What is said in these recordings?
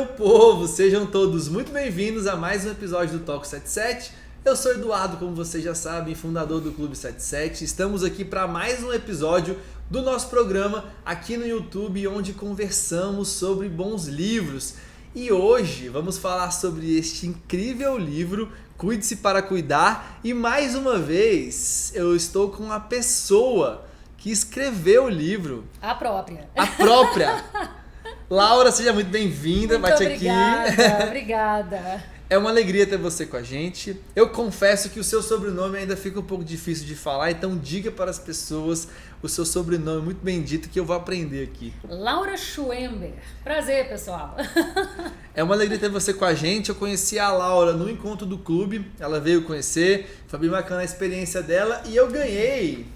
povo! Sejam todos muito bem-vindos a mais um episódio do Talk 77. Eu sou Eduardo, como vocês já sabem, fundador do Clube 77. Estamos aqui para mais um episódio do nosso programa aqui no YouTube, onde conversamos sobre bons livros. E hoje vamos falar sobre este incrível livro, Cuide-se para Cuidar. E mais uma vez, eu estou com a pessoa que escreveu o livro. A própria. Laura, seja muito bem-vinda. Muito obrigada, obrigada. É uma alegria ter você com a gente. Eu confesso que o seu sobrenome ainda fica um pouco difícil de falar, então diga para as pessoas o seu sobrenome muito bem dito que eu voi aprender aqui. Laura Schwember. Prazer, pessoal. É uma alegria ter você com a gente. Eu conheci a Laura no encontro do clube, ela veio conhecer, foi bem bacana a experiência dela e eu ganhei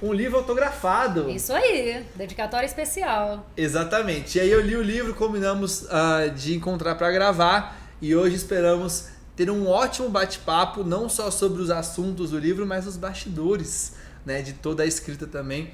um livro autografado. Isso aí, dedicatória especial. Exatamente. E aí eu li o livro, combinamos de encontrar para gravar e hoje esperamos ter um ótimo bate-papo, não só sobre os assuntos do livro, mas os bastidores, né, de toda a escrita também,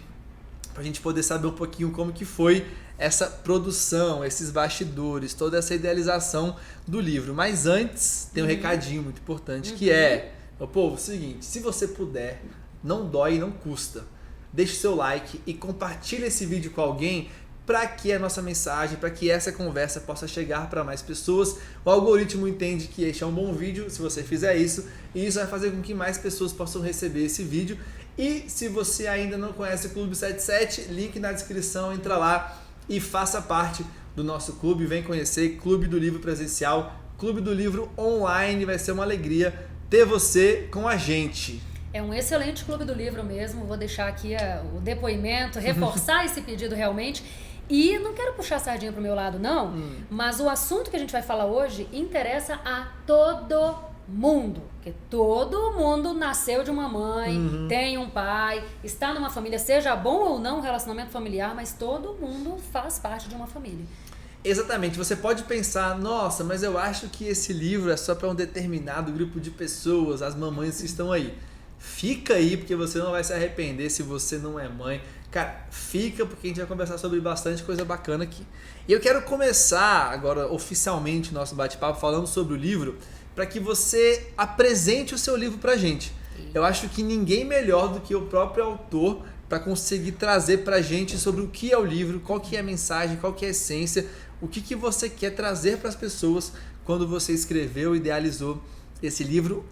para a gente poder saber um pouquinho como que foi essa produção, esses bastidores, toda essa idealização do livro. Mas antes, tem um recadinho muito importante, que é, meu povo, o seguinte, se você puder, não dói e não custa, deixe seu like e compartilhe esse vídeo com alguém para que a nossa mensagem, para que essa conversa possa chegar para mais pessoas. O algoritmo entende que este é um bom vídeo se você fizer isso, e isso vai fazer com que mais pessoas possam receber esse vídeo. E se você ainda não conhece o Clube 77, link na descrição, entra lá e faça parte do nosso clube. Vem conhecer Clube do Livro Presencial, Clube do Livro Online. Vai ser uma alegria ter você com a gente. É um excelente clube do livro mesmo, vou deixar aqui o depoimento, reforçar esse pedido realmente. E não quero puxar a sardinha pro meu lado, não, mas o assunto que a gente vai falar hoje interessa a todo mundo. Porque todo mundo nasceu de uma mãe, tem um pai, está numa família, seja bom ou não o relacionamento familiar, mas todo mundo faz parte de uma família. Exatamente, você pode pensar, nossa, mas eu acho que esse livro é só para um determinado grupo de pessoas, as mamães que estão aí. Fica aí, porque você não vai se arrepender se você não é mãe. Cara, fica, porque a gente vai conversar sobre bastante coisa bacana aqui. E eu quero começar agora oficialmente o nosso bate-papo falando sobre o livro, para que você apresente o seu livro pra gente. Eu acho que ninguém melhor do que o próprio autor para conseguir trazer pra gente sobre o que é o livro, qual que é a mensagem, qual que é a essência, o que você quer trazer para as pessoas quando você escreveu, idealizou esse livro.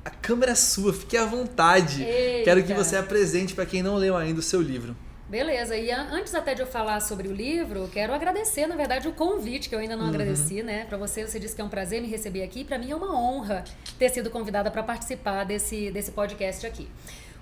A câmera é sua, fique à vontade. Eita. Quero que você apresente para quem não leu ainda o seu livro. Beleza, e antes até de eu falar sobre o livro, quero agradecer, na verdade, o convite, que eu ainda não agradeci, né? Para você disse que é um prazer me receber aqui, para mim é uma honra ter sido convidada para participar desse podcast aqui.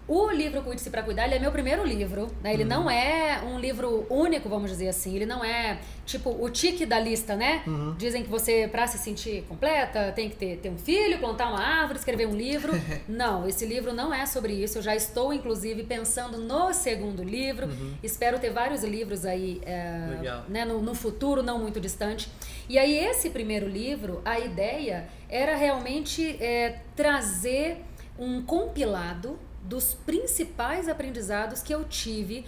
O livro Cuide-se para Cuidar, ele é meu primeiro livro, né? Ele não é um livro único, vamos dizer assim. Ele não é tipo o tique da lista, né? Dizem que você, para se sentir completa, tem que ter um filho, plantar uma árvore, escrever um livro. Não, esse livro não é sobre isso. Eu já estou, inclusive, pensando no segundo livro. Espero ter vários livros aí né, no futuro, não muito distante. E aí, esse primeiro livro, a ideia era realmente trazer um compilado dos principais aprendizados que eu tive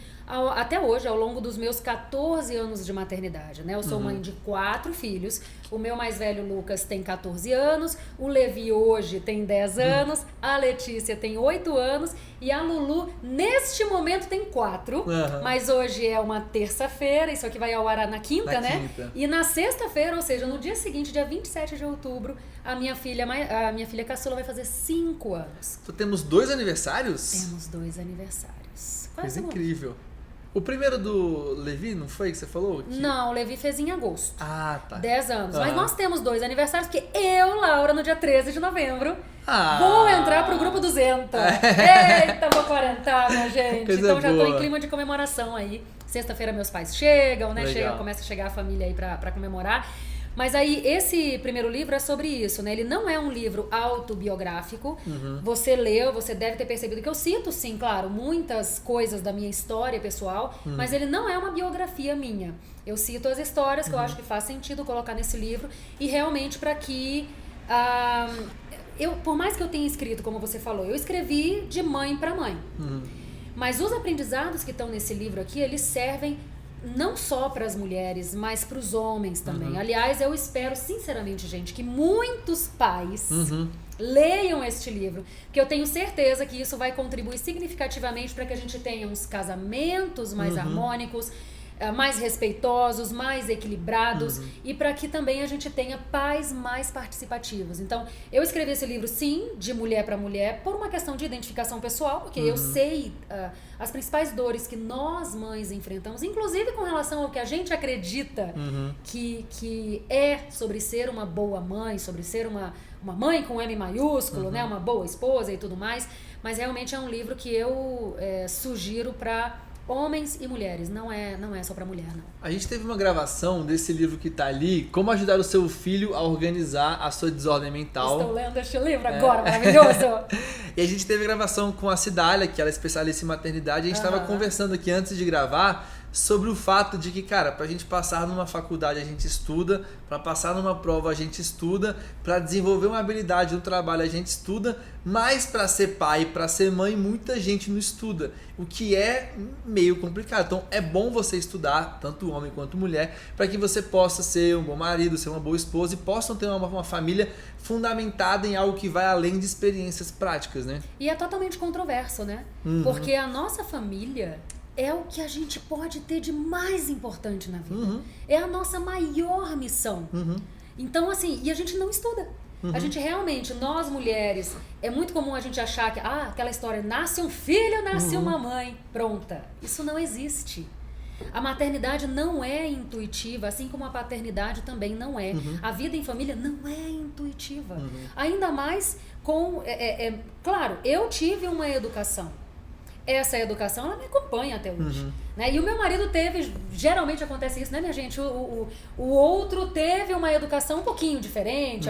até hoje, ao longo dos meus 14 anos de maternidade, né? Eu sou mãe de 4 filhos, o meu mais velho Lucas tem 14 anos, o Levi hoje tem 10 anos, a Letícia tem 8 anos e a Lulu neste momento tem 4, mas hoje é uma terça-feira, isso aqui vai ao ar na quinta, né? E na sexta-feira, ou seja, no dia seguinte, dia 27 de outubro, a minha filha caçula vai fazer 5 anos. Então, temos 2 aniversários? Temos 2 aniversários. Coisa incrível. O primeiro do Levi, não foi que você falou? Não, o Levi fez em agosto. Ah, tá. 10 anos. Mas nós temos 2 aniversários, porque eu, Laura, no dia 13 de novembro, vou entrar pro grupo 200. Eita, vou quarentar, minha gente. Coisa então já boa. tô em clima de comemoração aí. Sexta-feira meus pais chegam, né? Começa a chegar a família aí pra comemorar. Mas aí, esse primeiro livro é sobre isso, né? Ele não é um livro autobiográfico. Você leu, você deve ter percebido que eu cito, sim, claro, muitas coisas da minha história pessoal, mas ele não é uma biografia minha. Eu cito as histórias que eu acho que faz sentido colocar nesse livro e realmente para que... por mais que eu tenha escrito, como você falou, eu escrevi de mãe para mãe. Mas os aprendizados que estão nesse livro aqui, eles servem não só para as mulheres, mas para os homens também. Aliás, eu espero sinceramente, gente, que muitos pais leiam este livro, porque eu tenho certeza que isso vai contribuir significativamente para que a gente tenha uns casamentos mais harmônicos, mais respeitosos, mais equilibrados, e para que também a gente tenha pais mais participativos. Então, eu escrevi esse livro, sim, de mulher para mulher, por uma questão de identificação pessoal, porque eu sei as principais dores que nós mães enfrentamos, inclusive com relação ao que a gente acredita que é sobre ser uma boa mãe, sobre ser uma mãe com M maiúsculo, né, uma boa esposa e tudo mais, mas realmente é um livro que eu sugiro para homens e mulheres, não é só pra mulher, não. A gente teve uma gravação desse livro que tá ali, Como Ajudar o Seu Filho a Organizar a Sua Desordem Mental. Estou lendo este livro agora, maravilhoso! E a gente teve gravação com a Cidália, que ela é especialista em maternidade, e a gente estava conversando aqui antes de gravar sobre o fato de que, cara, pra gente passar numa faculdade a gente estuda, pra passar numa prova a gente estuda, pra desenvolver uma habilidade no trabalho a gente estuda, mas pra ser pai, pra ser mãe, muita gente não estuda, o que é meio complicado. Então é bom você estudar, tanto homem quanto mulher, para que você possa ser um bom marido, ser uma boa esposa e possam ter uma família fundamentada em algo que vai além de experiências práticas, né? E é totalmente controverso, né? Porque a nossa família é o que a gente pode ter de mais importante na vida. É a nossa maior missão. Então, assim, e a gente não estuda. A gente realmente, nós mulheres, é muito comum a gente achar que, aquela história, nasce um filho, nasce uma mãe, pronta. Isso não existe. A maternidade não é intuitiva, assim como a paternidade também não é. A vida em família não é intuitiva. Ainda mais com... claro, eu tive uma educação. Essa educação, ela me acompanha até hoje. Né? E o meu marido teve, geralmente acontece isso, né, minha gente? O outro teve uma educação um pouquinho diferente,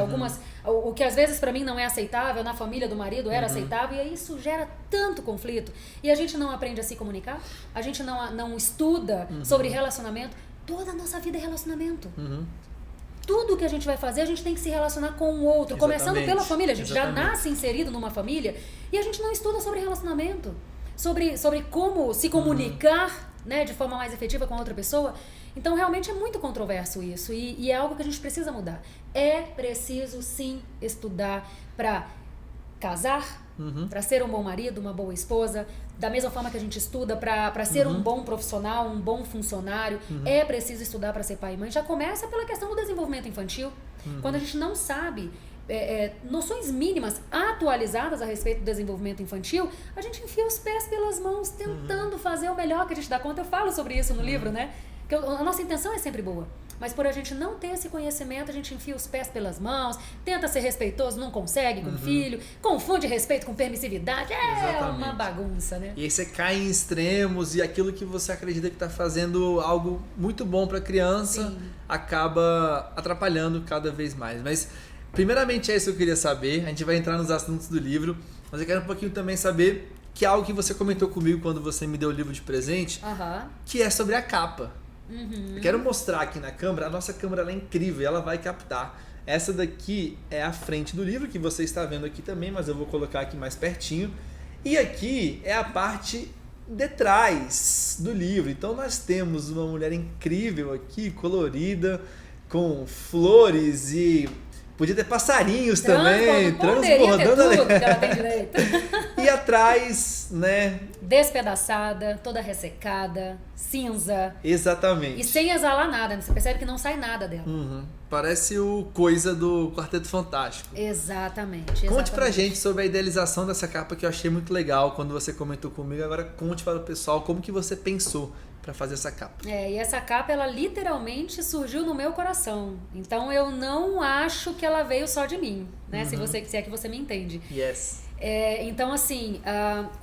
o que às vezes para mim não é aceitável, na família do marido era aceitável, e aí isso gera tanto conflito. E a gente não aprende a se comunicar, a gente não estuda sobre relacionamento. Toda a nossa vida é relacionamento. Tudo que a gente vai fazer, a gente tem que se relacionar com o outro, começando pela família. A gente já nasce inserido numa família e a gente não estuda sobre relacionamento. Sobre como se comunicar, né, de forma mais efetiva com a outra pessoa. Então, realmente é muito controverso isso. E é algo que a gente precisa mudar. É preciso, sim, estudar para casar, para ser um bom marido, uma boa esposa. Da mesma forma que a gente estuda para ser um bom profissional, um bom funcionário. É preciso estudar para ser pai e mãe. Já começa pela questão do desenvolvimento infantil. Quando a gente não sabe... noções mínimas atualizadas a respeito do desenvolvimento infantil, a gente enfia os pés pelas mãos tentando fazer o melhor que a gente dá conta. Eu falo sobre isso no livro, né? Que a nossa intenção é sempre boa, mas por a gente não ter esse conhecimento, a gente enfia os pés pelas mãos, tenta ser respeitoso, não consegue com o filho, confunde respeito com permissividade, uma bagunça, né? E aí você cai em extremos e aquilo que você acredita que está fazendo algo muito bom para a criança acaba atrapalhando cada vez mais. Mas primeiramente é isso que eu queria saber. A gente vai entrar nos assuntos do livro, mas eu quero um pouquinho também saber que é algo que você comentou comigo quando você me deu o livro de presente, que é sobre a capa. Eu quero mostrar aqui na câmera. A nossa câmera ela é incrível, ela vai captar. Essa daqui é a frente do livro, que você está vendo aqui também, mas eu vou colocar aqui mais pertinho. E aqui é a parte de trás do livro. Então nós temos uma mulher incrível aqui, colorida, com flores e... podia ter passarinhos também, transbordando tudo que ela tem direito. E atrás, né? Despedaçada, toda ressecada, cinza. Exatamente. E sem exalar nada, né? Você percebe que não sai nada dela. Parece o Coisa do Quarteto Fantástico. Exatamente. Conte pra gente sobre a idealização dessa capa, que eu achei muito legal quando você comentou comigo. Agora conte para o pessoal como que você pensou para fazer essa capa. E essa capa, ela literalmente surgiu no meu coração. Então eu não acho que ela veio só de mim, né? Se é que você me entende. Yes. Então, assim,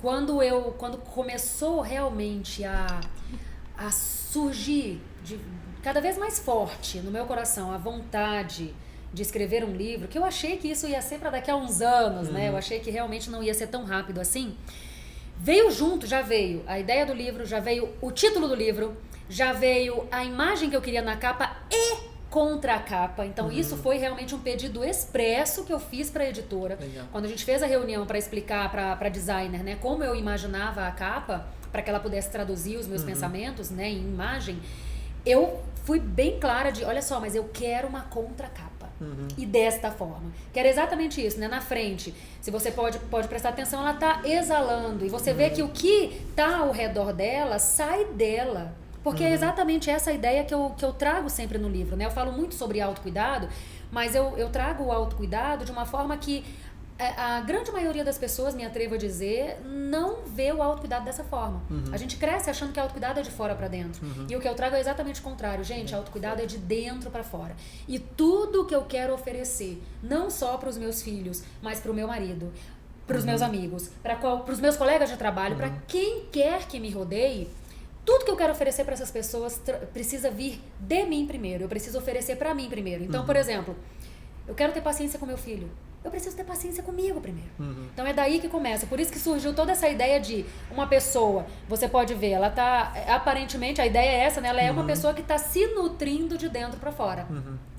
quando começou realmente a surgir cada vez mais forte no meu coração a vontade de escrever um livro, que eu achei que isso ia ser para daqui a uns anos, né? Eu achei que realmente não ia ser tão rápido assim. Já veio a ideia do livro, já veio o título do livro, já veio a imagem que eu queria na capa e contracapa. Então isso foi realmente um pedido expresso que eu fiz para a editora. Legal. Quando a gente fez a reunião para explicar para designer, né, como eu imaginava a capa, para que ela pudesse traduzir os meus pensamentos, né, em imagem, eu fui bem clara de, olha só, mas eu quero uma contracapa. E desta forma. Que era exatamente isso, né? Na frente, se você pode prestar atenção, ela tá exalando. E você vê que o que tá ao redor dela, sai dela. Porque é exatamente essa ideia que eu trago sempre no livro, né? Eu falo muito sobre autocuidado, mas eu trago o autocuidado de uma forma que a grande maioria das pessoas, me atrevo a dizer, não vê o autocuidado dessa forma. A gente cresce achando que autocuidado é de fora para dentro. E o que eu trago é exatamente o contrário. Gente, autocuidado é de dentro para fora. E tudo que eu quero oferecer, não só para os meus filhos, mas para o meu marido, para os meus amigos, para os meus colegas de trabalho, para quem quer que me rodeie, tudo que eu quero oferecer para essas pessoas precisa vir de mim primeiro. Eu preciso oferecer para mim primeiro. Então, por exemplo, eu quero ter paciência com meu filho. Eu preciso ter paciência comigo primeiro. Então é daí que começa. Por isso que surgiu toda essa ideia de uma pessoa, você pode ver, ela tá, aparentemente, a ideia é essa, né? Ela é uma pessoa que está se nutrindo de dentro para fora.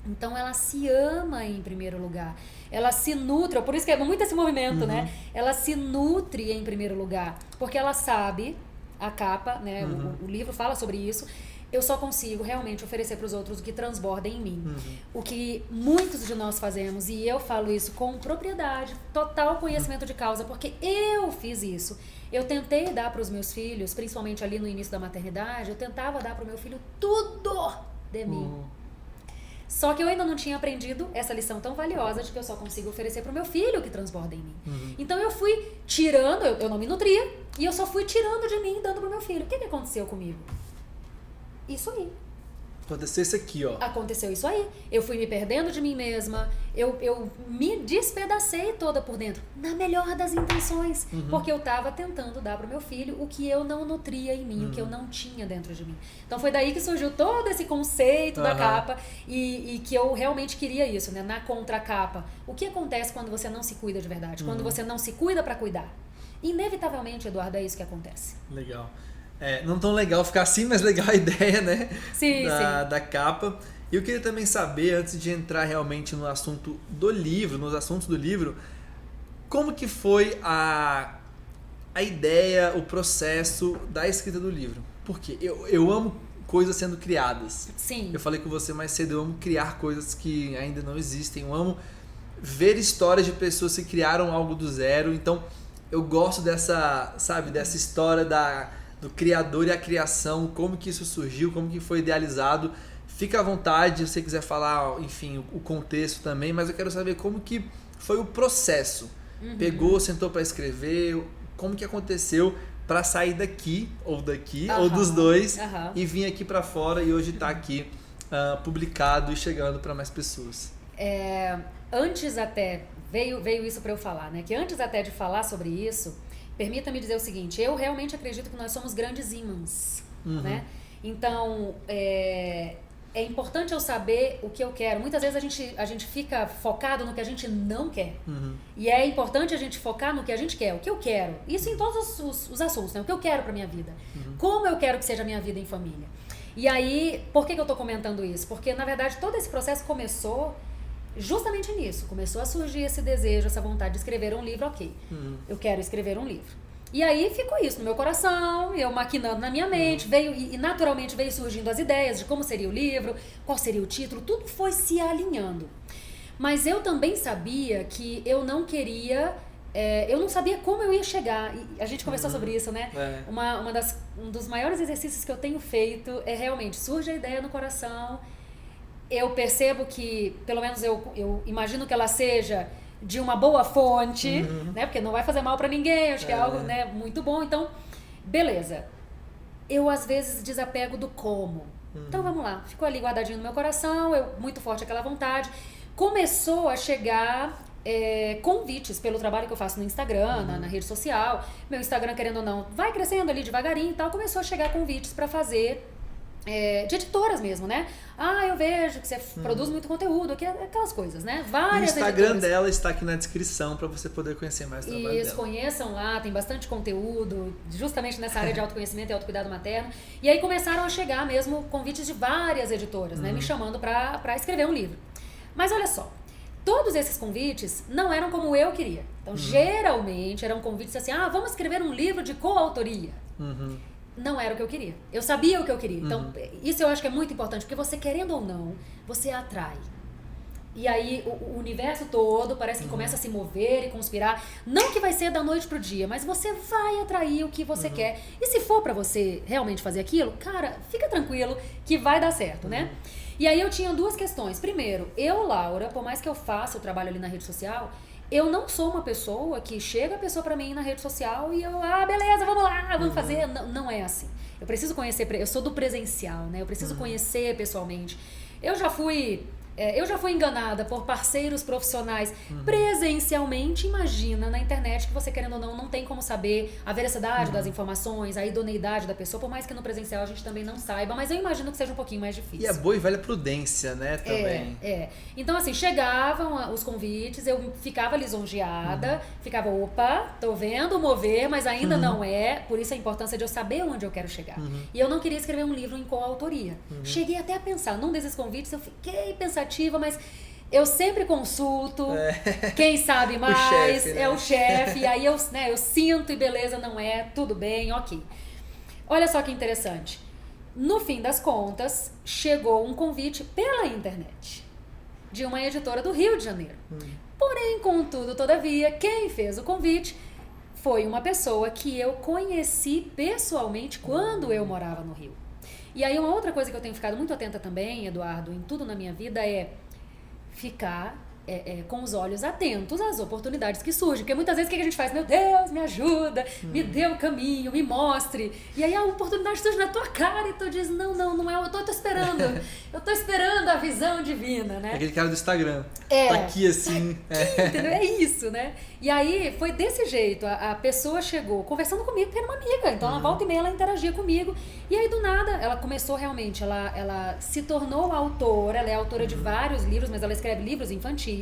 Então ela se ama em primeiro lugar. Ela se nutre, por isso que é muito esse movimento, né? Ela se nutre em primeiro lugar. Porque ela sabe, a capa, né? O livro fala sobre isso. Eu só consigo realmente oferecer para os outros o que transborda em mim. O que muitos de nós fazemos, e eu falo isso com propriedade, total conhecimento de causa, porque eu fiz isso. Eu tentei dar para os meus filhos, principalmente ali no início da maternidade, eu tentava dar para o meu filho tudo de mim. Só que eu ainda não tinha aprendido essa lição tão valiosa de que eu só consigo oferecer para o meu filho o que transborda em mim. Então eu fui tirando, eu não me nutria, e eu só fui tirando de mim e dando para o meu filho. O que aconteceu comigo? Isso aí. Aconteceu isso aqui, ó. Aconteceu isso aí. Eu fui me perdendo de mim mesma. Eu me despedacei toda por dentro. Na melhor das intenções. Porque eu tava tentando dar pro meu filho o que eu não nutria em mim, o que eu não tinha dentro de mim. Então foi daí que surgiu todo esse conceito da capa e que eu realmente queria isso, né? Na contracapa. O que acontece quando você não se cuida de verdade? Quando você não se cuida pra cuidar? Inevitavelmente, Eduardo, é isso que acontece. Legal. Não tão legal ficar assim, mas legal a ideia, né? Sim. Da capa. E eu queria também saber, antes de entrar realmente no assunto do livro, nos assuntos do livro, como que foi a ideia, o processo da escrita do livro? Porque eu amo coisas sendo criadas. Sim. Eu falei com você mais cedo, eu amo criar coisas que ainda não existem. Eu amo ver histórias de pessoas que criaram algo do zero. Então, eu gosto dessa história do criador e a criação, como que isso surgiu, como que foi idealizado. Fica à vontade, se você quiser falar, enfim, o contexto também, mas eu quero saber como que foi o processo. Pegou, sentou para escrever, como que aconteceu para sair daqui, ou dos dois, e vir aqui para fora e hoje tá aqui publicado e chegando para mais pessoas. Antes até, veio isso para eu falar, né? Que antes até de falar sobre isso, permita-me dizer o seguinte, eu realmente acredito que nós somos grandes ímãs, né? Então, é importante eu saber o que eu quero. Muitas vezes a gente fica focado no que a gente não quer. E é importante a gente focar no que a gente quer, o que eu quero. Isso em todos os assuntos, né? O que eu quero pra minha vida. Como eu quero que seja a minha vida em família. E aí, por que eu tô comentando isso? Porque, na verdade, todo esse processo começou justamente nisso. Começou a surgir esse desejo, essa vontade de escrever um livro, ok. Eu quero escrever um livro. E aí ficou isso no meu coração, eu maquinando na minha mente, e naturalmente veio surgindo as ideias de como seria o livro, qual seria o título, tudo foi se alinhando. Mas eu também sabia que eu não queria, eu não sabia como eu ia chegar. E a gente conversou sobre isso, né? Um dos maiores exercícios que eu tenho feito é realmente, surge a ideia no coração, eu percebo que, pelo menos eu imagino que ela seja de uma boa fonte, né? Porque não vai fazer mal pra ninguém, acho que é algo, né, muito bom. Então, beleza. Eu, às vezes, desapego do como. Então, vamos lá. Ficou ali guardadinho no meu coração, muito forte aquela vontade. Começou a chegar convites pelo trabalho que eu faço no Instagram, na rede social. Meu Instagram, querendo ou não, vai crescendo ali devagarinho e tal. Começou a chegar convites pra fazer... de editoras mesmo, né? Eu vejo que você produz muito conteúdo, aquelas coisas, né? Várias editoras. O Instagram editoras. dela está aqui na descrição para você poder conhecer mais o trabalho dela. Conheçam lá, tem bastante conteúdo, justamente nessa área de autoconhecimento e autocuidado materno. E aí começaram a chegar mesmo convites de várias editoras, né? Me chamando para escrever um livro. Mas olha só, todos esses convites não eram como eu queria. Então, geralmente, eram convites assim, vamos escrever um livro de coautoria. Não era o que eu queria. Eu sabia o que eu queria. Então, isso eu acho que é muito importante, porque você, querendo ou não, você atrai. E aí o universo todo parece que começa a se mover e conspirar. Não que vai ser da noite pro dia, mas você vai atrair o que você quer. E se for pra você realmente fazer aquilo, cara, fica tranquilo que vai dar certo, né? E aí eu tinha duas questões. Primeiro, eu, Laura, por mais que eu faça o trabalho ali na rede social, eu não sou uma pessoa que chega a pessoa pra mim na rede social e eu, beleza, vamos lá, vamos fazer. Não é assim. Eu preciso conhecer, eu sou do presencial, né? Eu preciso conhecer pessoalmente. Eu já fui enganada por parceiros profissionais presencialmente. Imagina, na internet, que você, querendo ou não tem como saber a veracidade das informações, a idoneidade da pessoa, por mais que no presencial a gente também não saiba, mas eu imagino que seja um pouquinho mais difícil. E a boa e velha prudência, né, também. Então, assim, chegavam os convites, eu ficava lisonjeada, ficava, opa, tô vendo mover, mas ainda não é, por isso a importância de eu saber onde eu quero chegar. E eu não queria escrever um livro em coautoria. Cheguei até a pensar, num desses convites eu fiquei pensativa, mas eu sempre consulto quem sabe mais, chefe, né? é o chefe, e aí eu sinto e beleza, não é, tudo bem, ok. Olha só que interessante. No fim das contas, chegou um convite pela internet de uma editora do Rio de Janeiro. Porém, contudo, todavia, quem fez o convite foi uma pessoa que eu conheci pessoalmente quando eu morava no Rio. E aí uma outra coisa que eu tenho ficado muito atenta também, Eduardo, em tudo na minha vida é ficar com os olhos atentos às oportunidades que surgem. Porque muitas vezes o que a gente faz? Meu Deus, me ajuda, me dê o caminho, me mostre. E aí a oportunidade surge na tua cara e tu diz, não é, eu tô esperando. Eu tô esperando a visão divina, né? Aquele cara do Instagram. Tá aqui assim. Tá aqui, entendeu? É isso, né? E aí foi desse jeito. A pessoa chegou conversando comigo, porque era uma amiga. Então ela volta e meia, ela interagia comigo. E aí do nada, ela começou realmente, ela se tornou autora. Ela é autora de vários livros, mas ela escreve livros infantis.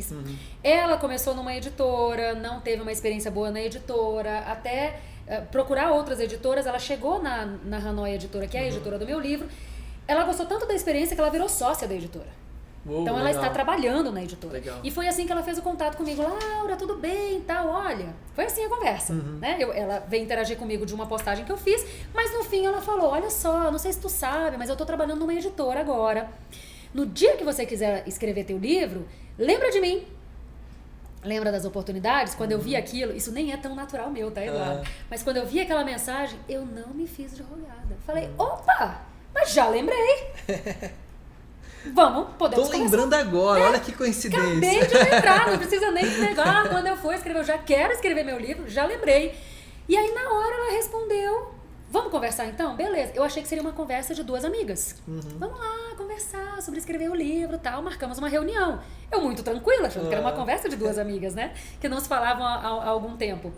Ela começou numa editora, não teve uma experiência boa na editora, até procurar outras editoras. Ela chegou na Hanoi Editora, que é a editora do meu livro. Ela gostou tanto da experiência que ela virou sócia da editora. Então ela está trabalhando na editora. Legal. E foi assim que ela fez o contato comigo. Laura, tudo bem, tal, olha. Foi assim a conversa, né? Ela veio interagir comigo de uma postagem que eu fiz, mas no fim ela falou, olha só, não sei se tu sabe, mas eu tô trabalhando numa editora agora. No dia que você quiser escrever teu livro, lembra de mim. Lembra das oportunidades? Quando eu vi aquilo, isso nem é tão natural meu, tá, Eduardo? Mas quando eu vi aquela mensagem, eu não me fiz de rogada. Falei, opa, mas já lembrei. Podemos Tô lembrando agora, olha que coincidência. Acabei de lembrar, não precisa nem pegar. Quando eu for escrever, eu já quero escrever meu livro, já lembrei. E aí na hora ela respondeu, vamos conversar então? Beleza. Eu achei que seria uma conversa de duas amigas. Vamos lá conversar sobre escrever o livro e tal. Marcamos uma reunião. Eu muito tranquila, achando que era uma conversa de duas amigas, né? Que não se falavam há algum tempo.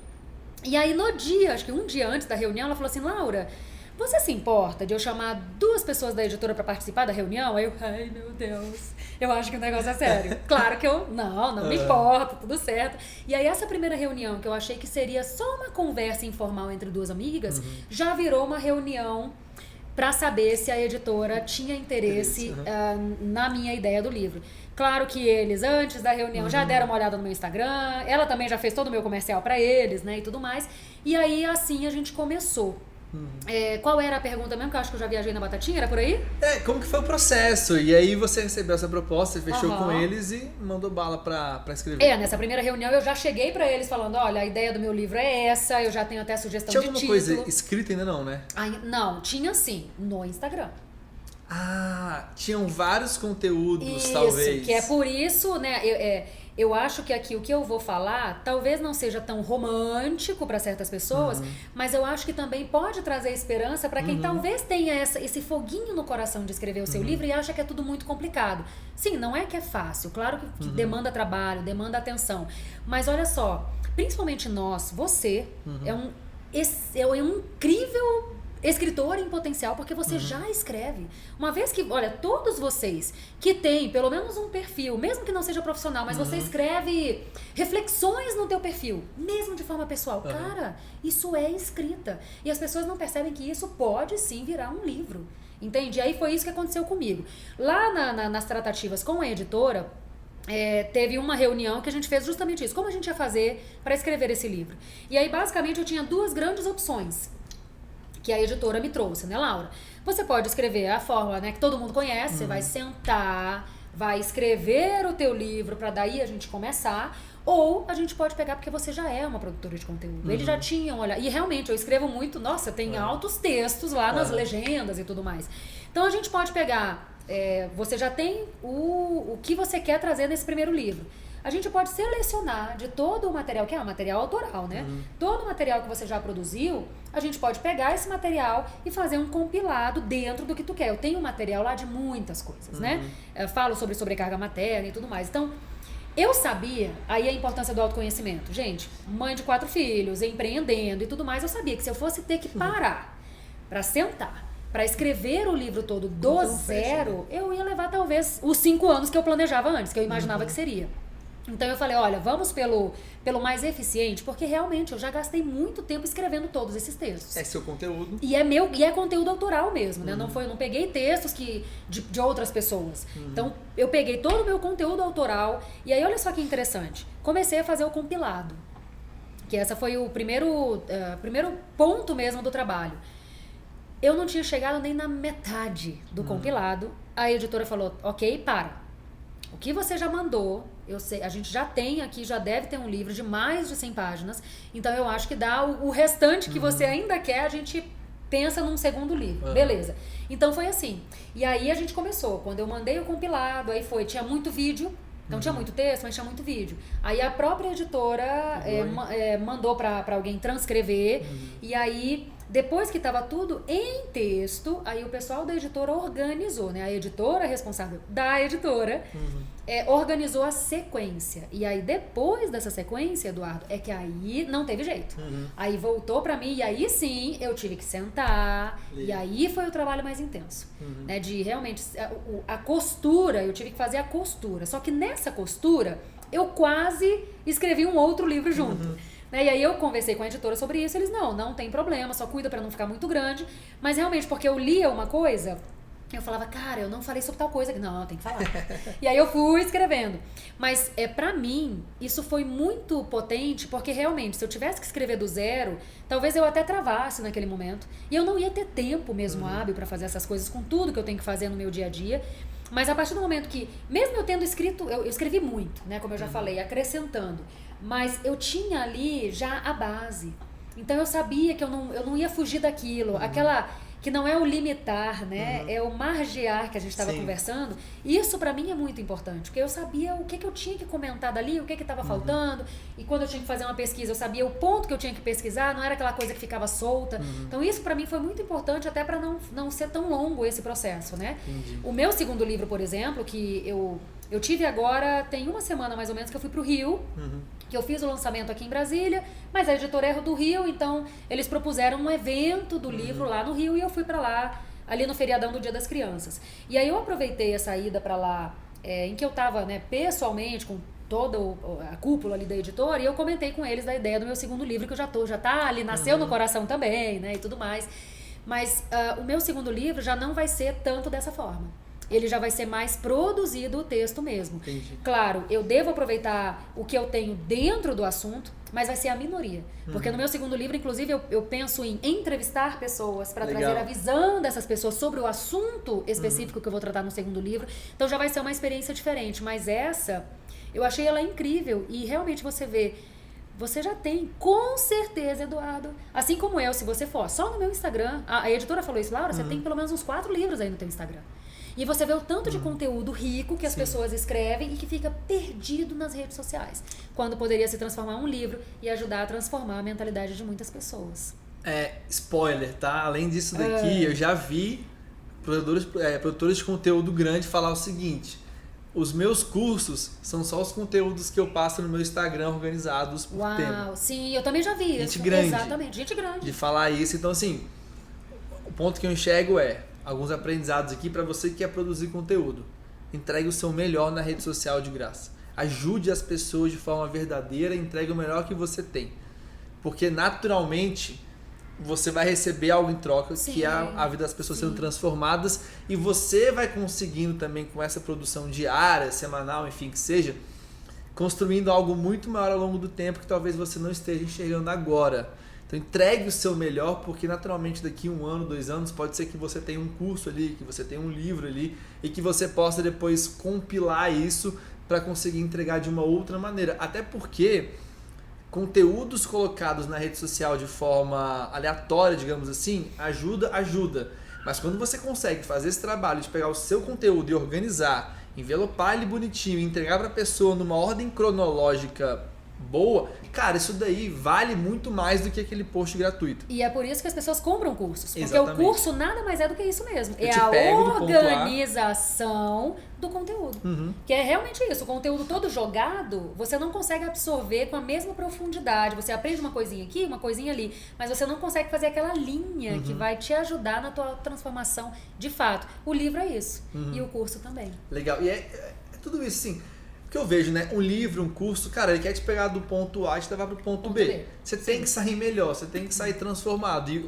E aí no dia, acho que um dia antes da reunião, ela falou assim, Laura, você se importa de eu chamar duas pessoas da editora para participar da reunião? Aí eu, ai meu Deus, eu acho que o negócio é sério. Claro que eu, não me importa, tudo certo. E aí essa primeira reunião, que eu achei que seria só uma conversa informal entre duas amigas, já virou uma reunião para saber se a editora tinha interesse na minha ideia do livro. Claro que eles, antes da reunião, já deram uma olhada no meu Instagram, ela também já fez todo o meu comercial para eles, né, e tudo mais. E aí, assim, a gente começou. Qual era a pergunta mesmo? Que eu acho que eu já viajei na batatinha, era por aí? Como que foi o processo? E aí você recebeu essa proposta, fechou com eles e mandou bala pra escrever. Nessa primeira reunião eu já cheguei pra eles falando, olha, a ideia do meu livro é essa, eu já tenho até sugestão de título. Tinha alguma coisa escrita ainda não, né? Não, tinha sim, no Instagram. Tinham vários conteúdos, isso, talvez. Que é por isso, né, eu acho que aqui o que eu vou falar talvez não seja tão romântico para certas pessoas, mas eu acho que também pode trazer esperança para quem talvez tenha esse foguinho no coração de escrever o seu livro e acha que é tudo muito complicado. Sim, não é que é fácil, claro que demanda trabalho, demanda atenção, mas olha só, principalmente você é um incrível escritor em potencial, porque você já escreve. Uma vez que, olha, todos vocês que têm pelo menos um perfil, mesmo que não seja profissional, mas você escreve reflexões no teu perfil, mesmo de forma pessoal. Cara, isso é escrita. E as pessoas não percebem que isso pode sim virar um livro. Entende? E aí foi isso que aconteceu comigo. Lá nas tratativas com a editora, teve uma reunião que a gente fez justamente isso. Como a gente ia fazer para escrever esse livro? E aí, basicamente, eu tinha duas grandes opções. que a editora me trouxe, né, Laura? Você pode escrever a fórmula, né, que todo mundo conhece, você vai sentar, vai escrever o teu livro para daí a gente começar, ou a gente pode pegar porque você já é uma produtora de conteúdo. Eles já tinham, olha, e realmente eu escrevo muito, nossa, tem altos textos lá nas legendas e tudo mais. Então a gente pode pegar, você já tem o que você quer trazer nesse primeiro livro. A gente pode selecionar de todo o material, que é um material autoral, né? Todo o material que você já produziu, a gente pode pegar esse material e fazer um compilado dentro do que tu quer. Eu tenho um material lá de muitas coisas, né? Eu falo sobre sobrecarga materna e tudo mais. Então, eu sabia, aí a importância do autoconhecimento. Gente, mãe de 4 filhos, empreendendo e tudo mais, eu sabia que se eu fosse ter que parar para sentar, para escrever o livro todo do zero, eu ia levar talvez os 5 anos que eu planejava antes, que eu imaginava que seria. Então eu falei, olha, vamos pelo mais eficiente, porque realmente eu já gastei muito tempo escrevendo todos esses textos. É seu conteúdo. E é conteúdo autoral mesmo, né? Eu não peguei textos de outras pessoas. Então eu peguei todo o meu conteúdo autoral e aí olha só que interessante. Comecei a fazer o compilado, que essa foi o primeiro ponto mesmo do trabalho. Eu não tinha chegado nem na metade do compilado. A editora falou, ok, para. O que você já mandou, eu sei, a gente já tem aqui, já deve ter um livro de mais de 100 páginas, então eu acho que dá o restante que você ainda quer, a gente pensa num segundo livro, beleza. Então foi assim, e aí a gente começou, quando eu mandei o compilado, aí tinha muito vídeo, não tinha muito texto, mas tinha muito vídeo. Aí a própria editora mandou para alguém transcrever, e aí depois que estava tudo em texto, aí o pessoal da editora organizou, né? A editora responsável da editora organizou a sequência. E aí depois dessa sequência, Eduardo, é que aí não teve jeito. Aí voltou para mim e aí sim eu tive que sentar. E aí foi o trabalho mais intenso. Né? De realmente a costura, eu tive que fazer a costura. Só que nessa costura eu quase escrevi um outro livro junto. Né? E aí eu conversei com a editora sobre isso, eles, não tem problema, só cuida pra não ficar muito grande, mas realmente, porque eu lia uma coisa, eu falava, cara, eu não falei sobre tal coisa, não, tem que falar. E aí eu fui escrevendo, mas pra mim, isso foi muito potente, porque realmente, se eu tivesse que escrever do zero, talvez eu até travasse naquele momento, e eu não ia ter tempo mesmo hábil pra fazer essas coisas, com tudo que eu tenho que fazer no meu dia a dia. Mas a partir do momento que, mesmo eu tendo escrito, eu escrevi muito, né, como eu já falei, acrescentando, mas eu tinha ali já a base. Então eu sabia que eu não ia fugir daquilo. Aquela que não é o limitar, né? É o margear que a gente estava conversando. Isso para mim é muito importante, porque eu sabia o que eu tinha que comentar dali, o que estava faltando. E quando eu tinha que fazer uma pesquisa, eu sabia o ponto que eu tinha que pesquisar, não era aquela coisa que ficava solta. Então isso para mim foi muito importante, até para não ser tão longo esse processo, né? O meu segundo livro, por exemplo, que eu tive agora, tem uma semana mais ou menos que eu fui pro Rio, que eu fiz o lançamento aqui em Brasília, mas a editora é do Rio, então eles propuseram um evento do livro lá no Rio e eu fui pra lá, ali no feriadão do Dia das Crianças. E aí eu aproveitei essa ida pra lá, em que eu tava, né, pessoalmente, com toda a cúpula ali da editora, e eu comentei com eles da ideia do meu segundo livro, que eu já tá ali, nasceu no coração também, né, e tudo mais. Mas o meu segundo livro já não vai ser tanto dessa forma. Ele já vai ser mais produzido o texto mesmo. Entendi. Claro, eu devo aproveitar o que eu tenho dentro do assunto, mas vai ser a minoria. Porque no meu segundo livro, inclusive, eu penso em entrevistar pessoas para trazer a visão dessas pessoas sobre o assunto específico que eu vou tratar no segundo livro. Então já vai ser uma experiência diferente. Mas essa, eu achei ela incrível. E realmente você vê... Você já tem, com certeza, Eduardo. Assim como eu, se você for só no meu Instagram... A editora falou isso, Laura, você tem pelo menos uns 4 livros aí no teu Instagram. E você vê o tanto de conteúdo rico que as pessoas escrevem e que fica perdido nas redes sociais. Quando poderia se transformar em um livro e ajudar a transformar a mentalidade de muitas pessoas. Spoiler, tá? Além disso daqui, eu já vi produtores de conteúdo grande falar o seguinte: os meus cursos são só os conteúdos que eu passo no meu Instagram organizados por tema. Uau, sim, eu também já vi isso. Gente grande. Exatamente, gente grande. De falar isso. Então, assim, o ponto que eu enxergo alguns aprendizados aqui para você que quer produzir conteúdo. Entregue o seu melhor na rede social de graça. Ajude as pessoas de forma verdadeira, entregue o melhor que você tem. Porque naturalmente você vai receber algo em troca, que é a vida das pessoas sendo transformadas, e você vai conseguindo também com essa produção diária, semanal, enfim, que seja, construindo algo muito maior ao longo do tempo que talvez você não esteja enxergando agora. Então entregue o seu melhor, porque naturalmente daqui 1 ano, 2 anos, pode ser que você tenha um curso ali, que você tenha um livro ali e que você possa depois compilar isso para conseguir entregar de uma outra maneira. Até porque conteúdos colocados na rede social de forma aleatória, digamos assim, ajuda. Mas quando você consegue fazer esse trabalho de pegar o seu conteúdo e organizar, envelopar ele bonitinho e entregar para a pessoa numa ordem cronológica boa, cara, isso daí vale muito mais do que aquele post gratuito. E é por isso que as pessoas compram cursos. Porque Exatamente. o curso nada mais é do que isso mesmo. Eu é te a pego do ponto A. organização do conteúdo. Que é realmente isso. O conteúdo todo jogado, você não consegue absorver com a mesma profundidade. Você aprende uma coisinha aqui, uma coisinha ali, mas você não consegue fazer aquela linha que vai te ajudar na tua transformação de fato. O livro é isso. E o curso também. Legal. E é tudo isso, assim. O que eu vejo, né? Um livro, um curso, cara, ele quer te pegar do ponto A e te levar pro ponto B. Você tem que sair melhor, você tem que sair transformado. E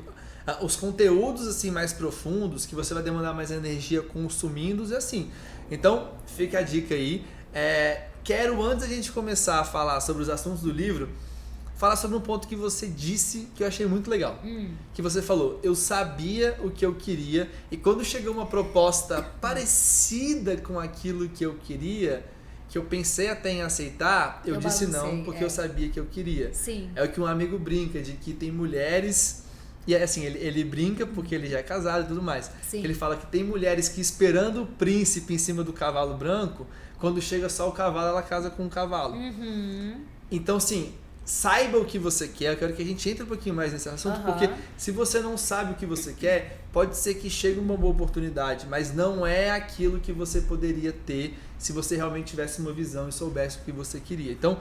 os conteúdos, assim, mais profundos, que você vai demandar mais energia consumindo, é assim. Então, fica a dica aí. Quero, antes da gente começar a falar sobre os assuntos do livro, falar sobre um ponto que você disse que eu achei muito legal. Que você falou, eu sabia o que eu queria e quando chegou uma proposta parecida com aquilo que eu queria, que eu pensei até em aceitar, eu disse não, porque eu sabia que eu queria. Sim. É o que um amigo brinca, de que tem mulheres... E assim, ele brinca porque ele já é casado e tudo mais. Sim. Ele fala que tem mulheres que esperando o príncipe em cima do cavalo branco, quando chega só o cavalo, ela casa com o cavalo. Então, assim, saiba o que você quer. Eu quero que a gente entre um pouquinho mais nesse assunto, porque se você não sabe o que você quer, pode ser que chegue uma boa oportunidade, mas não é aquilo que você poderia ter se você realmente tivesse uma visão e soubesse o que você queria. Então,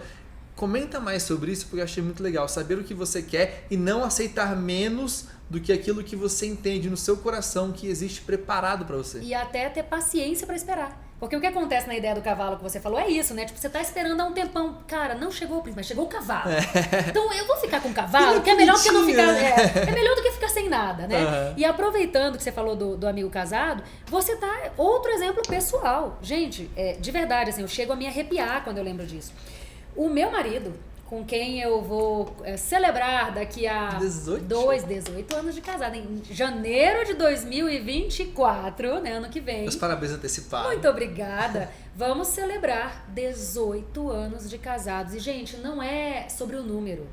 comenta mais sobre isso, porque eu achei muito legal saber o que você quer e não aceitar menos do que aquilo que você entende no seu coração que existe preparado para você. E até ter paciência para esperar. Porque o que acontece na ideia do cavalo que você falou é isso, né? Tipo, você tá esperando há um tempão. Cara, não chegou o príncipe, mas chegou o cavalo. Então eu vou ficar com o cavalo, que é melhor do que não ficar. É melhor do que ficar sem nada, né? E aproveitando que você falou do amigo casado, você tá. Outro exemplo pessoal. Gente, de verdade, assim, eu chego a me arrepiar quando eu lembro disso. O meu marido, com quem eu vou celebrar daqui a 18 anos de casada, em janeiro de 2024, né, ano que vem. Meus parabéns antecipados. Muito obrigada. Vamos celebrar 18 anos de casados. E, gente, não é sobre o número.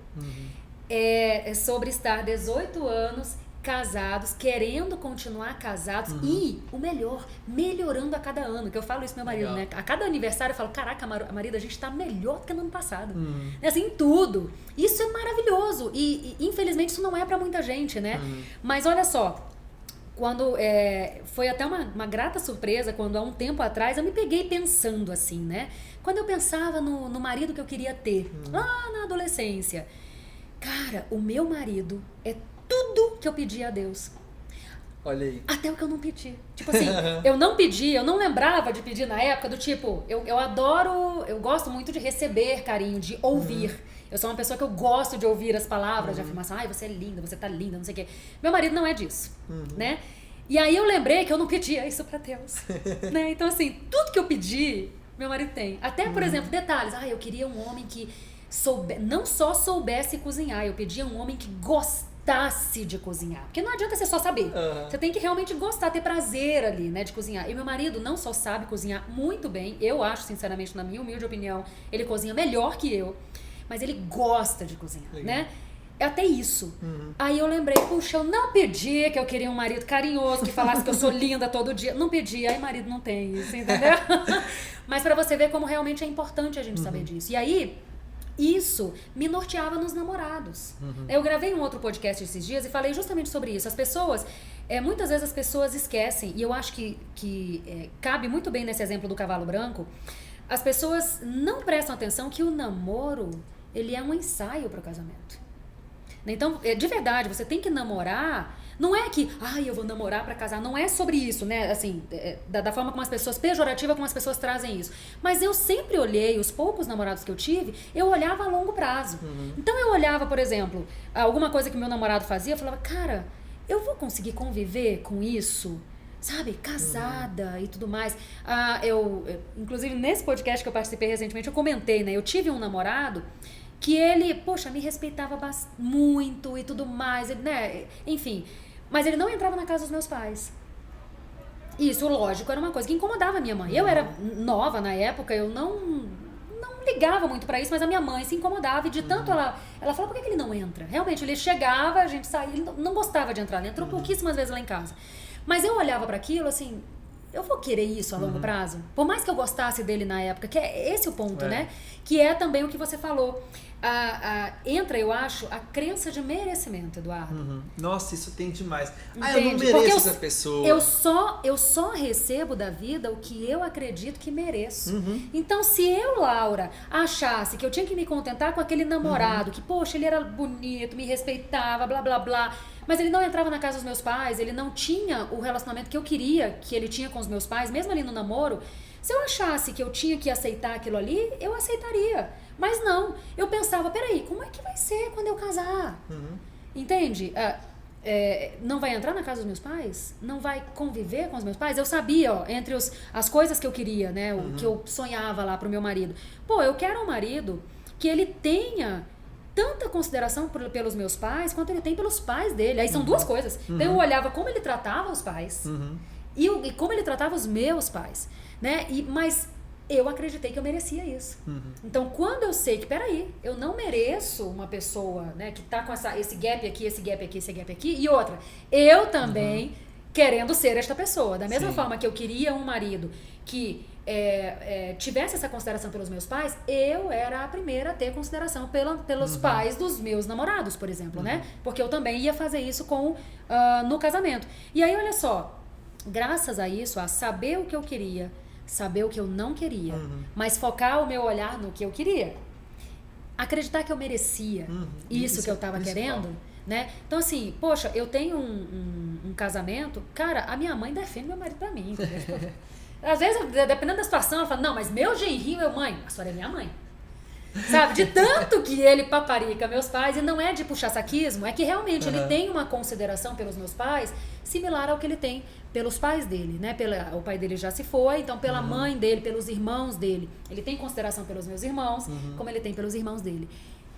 É sobre estar 18 anos casados, querendo continuar casados e, o melhor, melhorando a cada ano. Que eu falo isso pro meu marido, né? A cada aniversário eu falo, caraca, marido, a gente tá melhor do que no ano passado. Assim, em tudo. Isso é maravilhoso. E infelizmente, isso não é pra muita gente, né? Mas olha só, quando foi até uma grata surpresa quando há um tempo atrás eu me peguei pensando assim, né? Quando eu pensava no marido que eu queria ter, lá na adolescência. Cara, o meu marido é tudo que eu pedi a Deus. Olha aí. Até o que eu não pedi. Tipo assim, eu não pedi, eu não lembrava de pedir na época, do tipo, eu adoro, eu gosto muito de receber carinho, de ouvir. Eu sou uma pessoa que eu gosto de ouvir as palavras de afirmação. Ai, você é linda, você tá linda, não sei o quê. Meu marido não é disso, né? E aí eu lembrei que eu não pedia isso pra Deus, né? Então assim, tudo que eu pedi, meu marido tem. Até, por exemplo, detalhes. Ah, eu queria um homem que não só soubesse cozinhar, eu pedia um homem que gostasse de cozinhar. Porque não adianta você só saber. Você tem que realmente gostar, ter prazer ali, né, de cozinhar. E meu marido não só sabe cozinhar muito bem, eu acho, sinceramente, na minha humilde opinião, ele cozinha melhor que eu, mas ele gosta de cozinhar, né? É até isso. Aí eu lembrei, puxa, eu não pedi que eu queria um marido carinhoso, que falasse que eu sou linda todo dia. Não pedi, aí marido não tem isso, entendeu? Mas pra você ver como realmente é importante a gente saber disso. E aí, isso me norteava nos namorados. Eu gravei um outro podcast esses dias e falei justamente sobre isso. As pessoas, muitas vezes as pessoas esquecem, e eu acho que cabe muito bem nesse exemplo do cavalo branco, as pessoas não prestam atenção que o namoro, ele é um ensaio para o casamento. Então, de verdade, você tem que namorar. Não é que, eu vou namorar pra casar. Não é sobre isso, né? Assim, da forma como as pessoas, pejorativa como as pessoas trazem isso. Mas eu sempre olhei, os poucos namorados que eu tive, eu olhava a longo prazo. Então eu olhava, por exemplo, alguma coisa que meu namorado fazia, eu falava, cara, eu vou conseguir conviver com isso? Sabe? Casada e tudo mais. Inclusive, nesse podcast que eu participei recentemente, eu comentei, né? Eu tive um namorado que ele, poxa, me respeitava muito e tudo mais, né? Enfim, mas ele não entrava na casa dos meus pais. Isso, lógico, era uma coisa que incomodava a minha mãe. Eu era nova na época, eu não ligava muito pra isso, mas a minha mãe se incomodava e de tanto ela falou, por que ele não entra? Realmente, ele chegava, a gente saía, ele não gostava de entrar, ele entrou pouquíssimas vezes lá em casa. Mas eu olhava pra aquilo assim, eu vou querer isso a longo prazo? Por mais que eu gostasse dele na época, que é esse o ponto, né? Que é também o que você falou. Entra, eu acho, a crença de merecimento, Eduardo. Nossa, isso tem demais. Entende? Eu não mereço essa pessoa. Eu só recebo da vida o que eu acredito que mereço. Então, se eu, Laura, achasse que eu tinha que me contentar com aquele namorado, que, poxa, ele era bonito, me respeitava, blá, blá, blá, mas ele não entrava na casa dos meus pais, ele não tinha o relacionamento que eu queria que ele tinha com os meus pais, mesmo ali no namoro, se eu achasse que eu tinha que aceitar aquilo ali, eu aceitaria. Mas não, eu pensava, peraí, como é que vai ser quando eu casar? Entende? Não vai entrar na casa dos meus pais? Não vai conviver com os meus pais? Eu sabia, ó, entre as coisas que eu queria, né, o que eu sonhava lá pro meu marido. Pô, eu quero um marido que ele tenha tanta consideração pelos meus pais quanto ele tem pelos pais dele. Aí são duas coisas. Então eu olhava como ele tratava os pais e como ele tratava os meus pais, né? Mas eu acreditei que eu merecia isso. Então, quando eu sei que, peraí, eu não mereço uma pessoa, né, que tá com esse gap aqui, esse gap aqui, esse gap aqui, e outra, eu também querendo ser esta pessoa. Da mesma forma que eu queria um marido que tivesse essa consideração pelos meus pais, eu era a primeira a ter consideração pelos pais dos meus namorados, por exemplo, né? Porque eu também ia fazer isso no casamento. E aí, olha só, graças a isso, a saber o que eu queria, saber o que eu não queria, mas focar o meu olhar no que eu queria. Acreditar que eu merecia isso que eu estava querendo, né? Então, assim, poxa, eu tenho um casamento, cara, a minha mãe defende meu marido pra mim, entendeu? Às vezes, dependendo da situação, ela fala, não, mas meu genrinho, mãe, a senhora é minha mãe. Sabe, de tanto que ele paparica meus pais, e não é de puxar saquismo, é que realmente ele tem uma consideração pelos meus pais similar ao que ele tem pelos pais dele, né? O pai dele já se foi, então pela mãe dele, pelos irmãos dele. Ele tem consideração pelos meus irmãos, como ele tem pelos irmãos dele.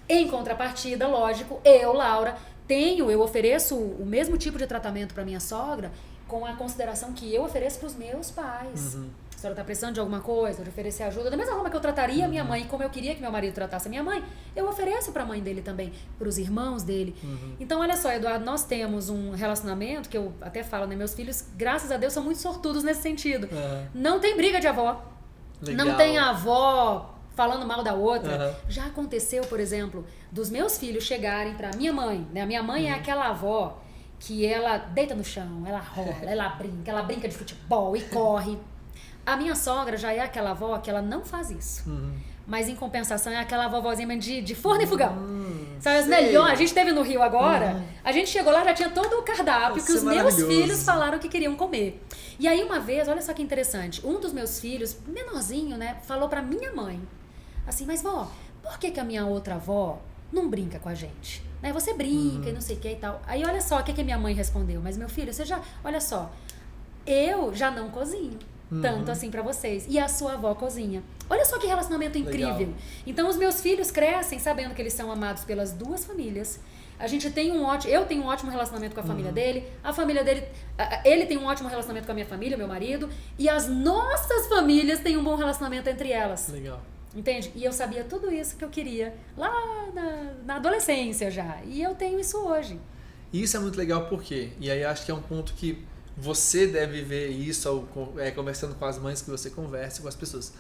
Em contrapartida, lógico, eu, Laura, eu ofereço o mesmo tipo de tratamento para minha sogra com a consideração que eu ofereço para os meus pais. A senhora está precisando de alguma coisa, de oferecer ajuda, da mesma forma que eu trataria a minha mãe, como eu queria que meu marido tratasse a minha mãe, eu ofereço para a mãe dele também, para os irmãos dele. Então, olha só, Eduardo, nós temos um relacionamento que eu até falo, né? Meus filhos, graças a Deus, são muito sortudos nesse sentido. Não tem briga de avó. Legal. Não tem a avó falando mal da outra. Já aconteceu, por exemplo, dos meus filhos chegarem para minha mãe, né? A minha mãe é aquela avó que ela deita no chão, ela rola, ela brinca de futebol e corre. A minha sogra já é aquela avó que ela não faz isso. Mas em compensação é aquela vovozinha de forno e fogão. Sabe, as melhores. A gente esteve no Rio agora, a gente chegou lá, já tinha todo o cardápio que os meus filhos falaram que queriam comer. E aí uma vez, olha só que interessante, um dos meus filhos, menorzinho, né, falou pra minha mãe, assim, mas vó, por que a minha outra avó não brinca com a gente? Né, você brinca e não sei o que e tal. Aí olha só o que a minha mãe respondeu, mas meu filho, olha só, eu já não cozinho. Tanto assim pra vocês. E a sua avó cozinha. Olha só que relacionamento incrível. Legal. Então os meus filhos crescem sabendo que eles são amados pelas duas famílias. Eu tenho um ótimo relacionamento com a família dele. A família dele, ele tem um ótimo relacionamento com a minha família, meu marido. E as nossas famílias têm um bom relacionamento entre elas. Legal. Entende? E eu sabia tudo isso que eu queria lá na adolescência já. E eu tenho isso hoje. E isso é muito legal porque, e aí acho que é um ponto que você deve ver isso conversando com as mães que você conversa, com as pessoas.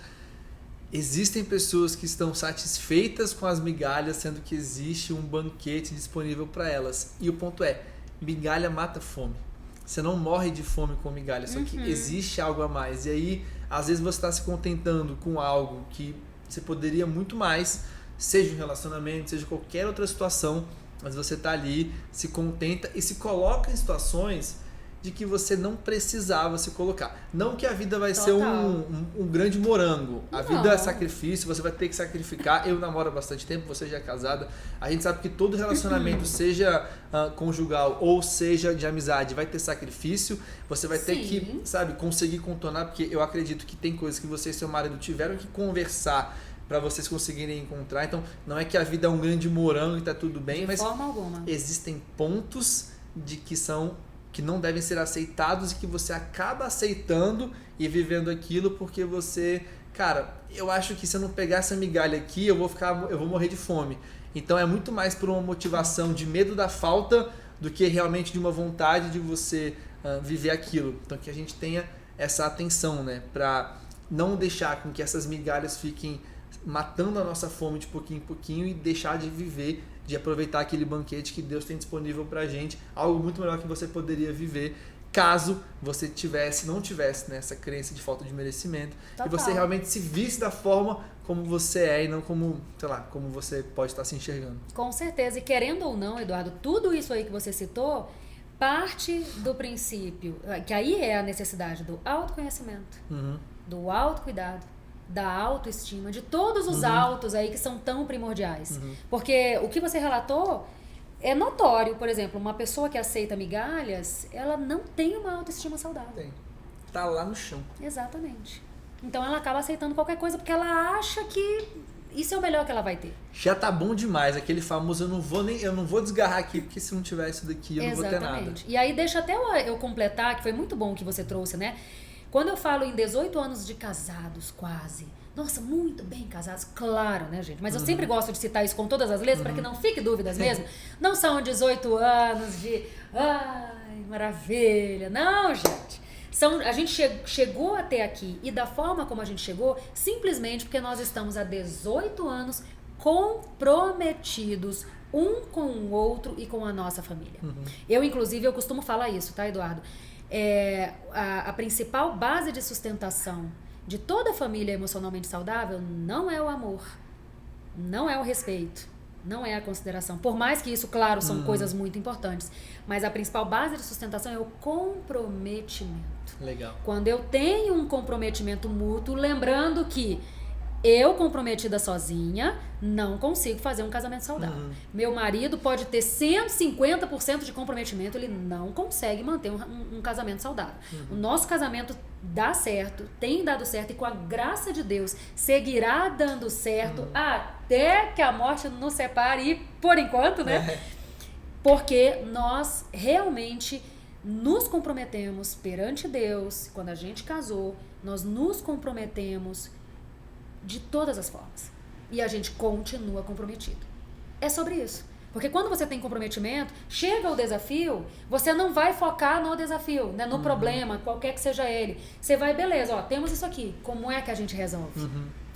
Existem pessoas que estão satisfeitas com as migalhas, sendo que existe um banquete disponível para elas. E o ponto é, migalha mata fome. Você não morre de fome com migalha, só que existe algo a mais. E aí, às vezes você está se contentando com algo que você poderia muito mais, seja um relacionamento, seja qualquer outra situação, mas você está ali, se contenta e se coloca em situações de que você não precisava se colocar. Não que a vida vai ser um grande morango. A vida é sacrifício, você vai ter que sacrificar. Eu namoro há bastante tempo, você já é casada. A gente sabe que todo relacionamento, seja conjugal ou seja de amizade, vai ter sacrifício. Você vai ter que, conseguir contornar, porque eu acredito que tem coisas que você e seu marido tiveram que conversar para vocês conseguirem encontrar. Então, não é que a vida é um grande morango e tá tudo bem, mas de forma alguma. Existem pontos que não devem ser aceitados e que você acaba aceitando e vivendo aquilo porque você, cara, eu acho que se eu não pegar essa migalha aqui, eu vou morrer de fome. Então é muito mais por uma motivação de medo da falta do que realmente de uma vontade de você viver aquilo. Então que a gente tenha essa atenção, né, para não deixar com que essas migalhas fiquem matando a nossa fome de pouquinho em pouquinho e deixar de viver, de aproveitar aquele banquete que Deus tem disponível pra gente, algo muito melhor que você poderia viver caso você não tivesse, né, essa crença de falta de merecimento. Total. E você realmente se visse da forma como você é e não como, sei lá, como você pode estar se enxergando. Com certeza. E querendo ou não, Eduardo, tudo isso aí que você citou parte do princípio, que aí é a necessidade do autoconhecimento, do autocuidado, da autoestima, de todos os autos aí que são tão primordiais. Porque o que você relatou é notório. Por exemplo, uma pessoa que aceita migalhas, ela não tem uma autoestima saudável. Tem. Tá lá no chão. Exatamente. Então ela acaba aceitando qualquer coisa porque ela acha que isso é o melhor que ela vai ter. Já tá bom demais, aquele famoso eu não vou desgarrar aqui porque se não tiver isso daqui eu não vou ter nada. E aí deixa até eu completar, que foi muito bom o que você trouxe, né? Quando eu falo em 18 anos de casados, quase. Nossa, muito bem casados, claro, né, gente? Mas eu sempre gosto de citar isso com todas as letras, para que não fique dúvidas mesmo. Não são 18 anos de... Ai, maravilha. Não, gente. A gente chegou até aqui e da forma como a gente chegou, simplesmente porque nós estamos há 18 anos comprometidos um com o outro e com a nossa família. Eu, inclusive, eu costumo falar isso, tá, Eduardo? A principal base de sustentação de toda família emocionalmente saudável não é o amor, não é o respeito, não é a consideração. Por mais que isso, claro, são coisas muito importantes, mas a principal base de sustentação é o comprometimento. Legal. Quando eu tenho um comprometimento mútuo, lembrando que eu, comprometida sozinha, não consigo fazer um casamento saudável. Meu marido pode ter 150% de comprometimento, ele não consegue manter um casamento saudável. O nosso casamento dá certo, tem dado certo e com a graça de Deus seguirá dando certo até que a morte nos separe e por enquanto, né? Porque nós realmente nos comprometemos perante Deus. Quando a gente casou, nós nos comprometemos de todas as formas. E a gente continua comprometido. É sobre isso. Porque quando você tem comprometimento, chega o desafio, você não vai focar no desafio, né? No problema, qualquer que seja ele. Você vai, beleza, ó, temos isso aqui. Como é que a gente resolve?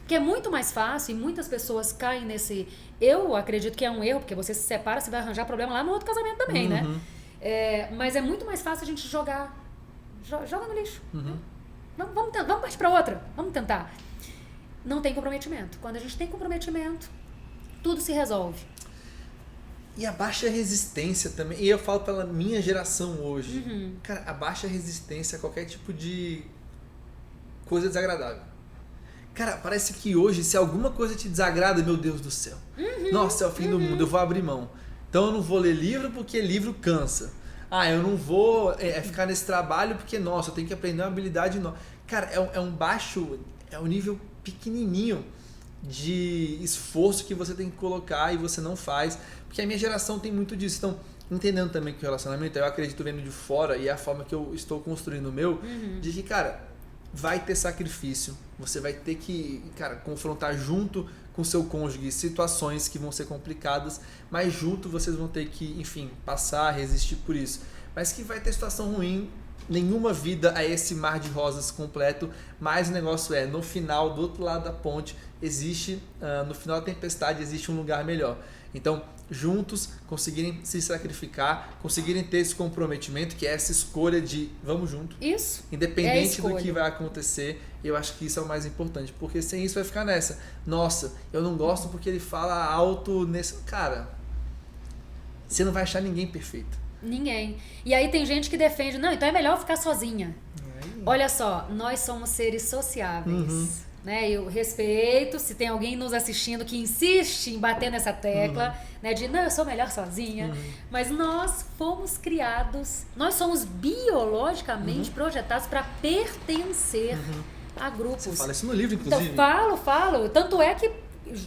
Que é muito mais fácil e muitas pessoas caem nesse... Eu acredito que é um erro, porque você se separa, você vai arranjar problema lá no outro casamento também, né? Mas é muito mais fácil a gente jogar. Joga no lixo. Vamos partir para outra. Vamos tentar. Não tem comprometimento. Quando a gente tem comprometimento, tudo se resolve. E a baixa resistência também. E eu falo pela minha geração hoje. Cara, a baixa resistência a qualquer tipo de coisa desagradável. Cara, parece que hoje, se alguma coisa te desagrada, meu Deus do céu. Nossa, é o fim do mundo, eu vou abrir mão. Então eu não vou ler livro porque livro cansa. Eu não vou ficar nesse trabalho porque, nossa, eu tenho que aprender uma habilidade nova. Cara, é um nível pequenininho de esforço que você tem que colocar e você não faz, porque a minha geração tem muito disso. Então, entendendo também que o relacionamento, eu acredito vendo de fora e é a forma que eu estou construindo o meu, de que, cara, vai ter sacrifício, você vai ter que, cara, confrontar junto com seu cônjuge situações que vão ser complicadas, mas junto vocês vão ter que, enfim, passar, resistir por isso. Mas que vai ter situação ruim. Nenhuma vida é esse mar de rosas completo, mas o negócio no final, do outro lado da ponte, existe, no final da tempestade, existe um lugar melhor. Então, juntos, conseguirem se sacrificar, conseguirem ter esse comprometimento, que é essa escolha de vamos junto. Isso. Independente do que vai acontecer, eu acho que isso é o mais importante, porque sem isso vai ficar nessa. Nossa, eu não gosto porque ele fala alto nesse... Cara, você não vai achar ninguém perfeito. Ninguém. E aí tem gente que defende, não, então é melhor ficar sozinha. Olha só, nós somos seres sociáveis. Né? Eu respeito, se tem alguém nos assistindo que insiste em bater nessa tecla, né, de não, eu sou melhor sozinha. Mas nós fomos criados, nós somos biologicamente projetados para pertencer. a grupos. Você fala isso no livro, Então, inclusive. falo. Tanto é que,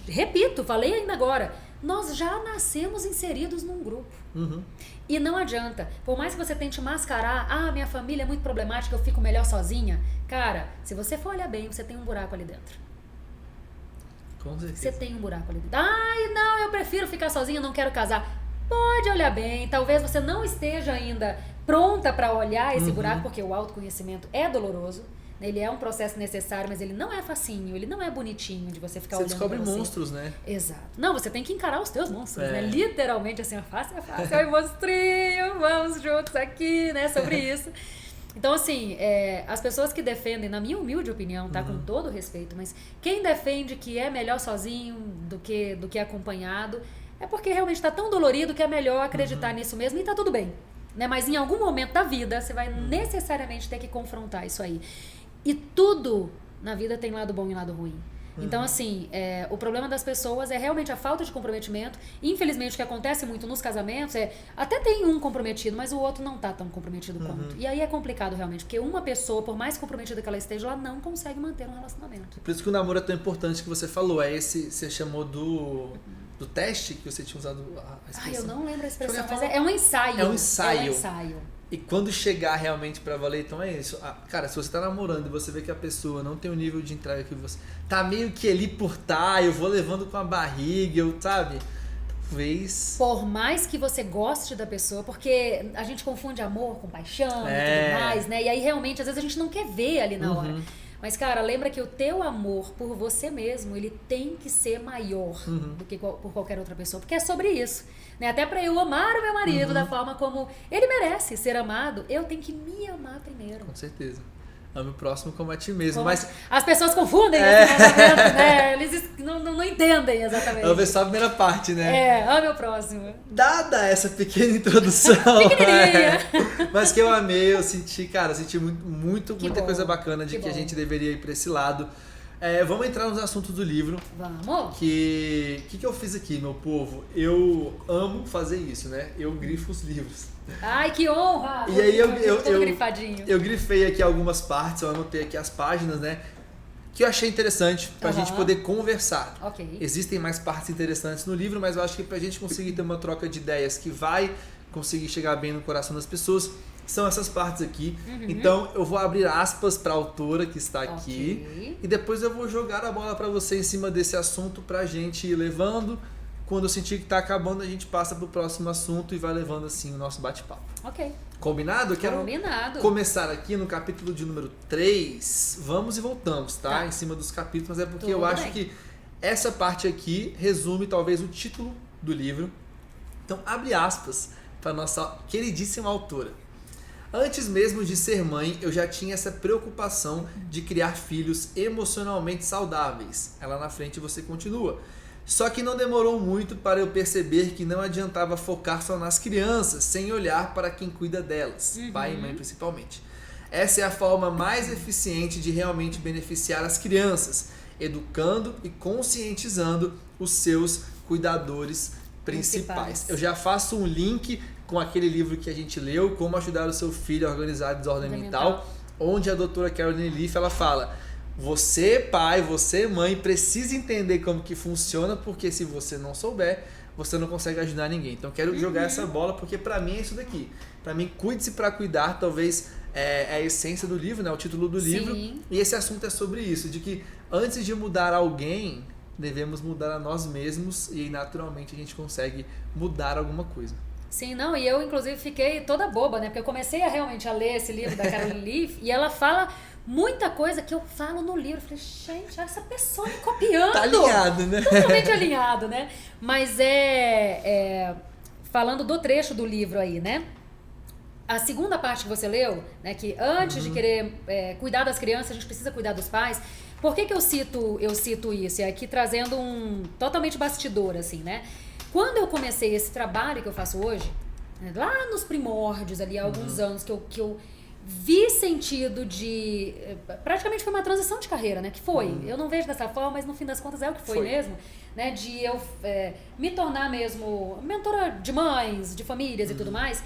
repito, falei ainda agora, nós já nascemos inseridos num grupo. Uhum. E não adianta. Por mais que você tente mascarar, minha família é muito problemática, eu fico melhor sozinha. Cara, se você for olhar bem, você tem um buraco ali dentro. Com certeza. Você tem um buraco ali dentro. Ai, não, eu prefiro ficar sozinha, não quero casar. Pode olhar bem. Talvez você não esteja ainda pronta para olhar esse buraco, porque o autoconhecimento é doloroso. Ele é um processo necessário, mas ele não é facinho, ele não é bonitinho de você ficar olhando pra você. Você descobre monstros, né? Exato. Não, você tem que encarar os teus monstros, né? É. Literalmente, assim, fácil. Oi, monstrinho, vamos juntos aqui, né? Sobre isso. Então, assim, as pessoas que defendem, na minha humilde opinião, tá? Com todo respeito, mas quem defende que é melhor sozinho do que acompanhado, é porque realmente tá tão dolorido que é melhor acreditar nisso mesmo e tá tudo bem. Né? Mas em algum momento da vida, você vai necessariamente ter que confrontar isso aí. E tudo na vida tem lado bom e lado ruim. Então, assim, o problema das pessoas é realmente a falta de comprometimento. Infelizmente, o que acontece muito nos casamentos até tem um comprometido, mas o outro não tá tão comprometido quanto. E aí é complicado realmente, porque uma pessoa, por mais comprometida que ela esteja, ela não consegue manter um relacionamento. Por isso que o namoro é tão importante que você falou. Você chamou do teste que você tinha usado a expressão. Eu não lembro a expressão, Deixa eu mas é um ensaio. É um ensaio. É um ensaio. E quando chegar realmente pra valer, então é isso. Cara, se você tá namorando e você vê que a pessoa não tem o nível de entrega que você... Tá meio que ali por eu vou levando com a barriga, sabe? Talvez... Por mais que você goste da pessoa, porque a gente confunde amor com paixão e tudo mais, né? E aí realmente, às vezes a gente não quer ver ali na hora. Mas, cara, lembra que o teu amor por você mesmo, ele tem que ser maior do que por qualquer outra pessoa. Porque é sobre isso. Né? Até pra eu amar o meu marido da forma como ele merece ser amado, eu tenho que me amar primeiro. Com certeza. Ame o próximo como a ti mesmo. Mas as pessoas confundem esse momento, né? Eles não entendem exatamente. eu vou ver só a primeira parte, né? Ame o próximo. Dada essa pequena introdução, mas que eu amei, eu senti muita coisa bacana de que a gente deveria ir pra esse lado. Vamos entrar nos assuntos do livro. Vamos. Que eu fiz aqui, meu povo? Eu amo fazer isso, né? Eu grifo os livros. Ai, que honra! E aí eu grifadinho. grifei aqui algumas partes, eu anotei aqui as páginas, né? Que eu achei interessante pra gente poder conversar. Ok. Existem mais partes interessantes no livro, mas eu acho que pra gente conseguir ter uma troca de ideias que vai conseguir chegar bem no coração das pessoas, são essas partes aqui. Então eu vou abrir aspas pra autora que está aqui e depois eu vou jogar a bola pra você em cima desse assunto pra gente ir levando. Quando eu sentir que tá acabando, a gente passa pro próximo assunto e vai levando assim o nosso bate-papo. Ok. Combinado? Eu quero começar aqui no capítulo de número 3. Vamos e voltamos, tá? Em cima dos capítulos, mas é porque eu acho que essa parte aqui resume talvez o título do livro. Então, abre aspas para nossa queridíssima autora. Antes mesmo de ser mãe, eu já tinha essa preocupação de criar filhos emocionalmente saudáveis. Ela na frente você continua. Só que não demorou muito para eu perceber que não adiantava focar só nas crianças, sem olhar para quem cuida delas, pai e mãe principalmente. Essa é a forma mais eficiente de realmente beneficiar as crianças, educando e conscientizando os seus cuidadores principais. Eu já faço um link com aquele livro que a gente leu, Como Ajudar o Seu Filho a Organizar a Desordem Mental, onde a doutora Caroline Leaf, ela fala... Você, pai, você, mãe, precisa entender como que funciona, porque se você não souber, você não consegue ajudar ninguém. Então, quero jogar essa bola, porque pra mim é isso daqui. Pra mim, cuide-se pra cuidar, talvez é a essência do livro, né? O título do livro. E esse assunto é sobre isso, de que antes de mudar alguém, devemos mudar a nós mesmos e naturalmente a gente consegue mudar alguma coisa. Sim, não, e eu inclusive fiquei toda boba, né? Porque eu comecei realmente a ler esse livro da Caroline Leaf e ela fala muita coisa que eu falo no livro. Eu falei, gente, essa pessoa me copiando. Tá alinhado, né? Totalmente alinhado, né? Mas falando do trecho do livro aí, né? A segunda parte que você leu, né? Que antes de querer cuidar das crianças, a gente precisa cuidar dos pais. Por que eu cito isso? E aqui trazendo um totalmente bastidor, assim, né? Quando eu comecei esse trabalho que eu faço hoje, lá nos primórdios, ali há alguns anos, que eu vi sentido de... Praticamente foi uma transição de carreira, né? Que foi. Eu não vejo dessa forma, mas no fim das contas é o que foi mesmo. Né? De eu me tornar mesmo mentora de mães, de famílias e tudo mais.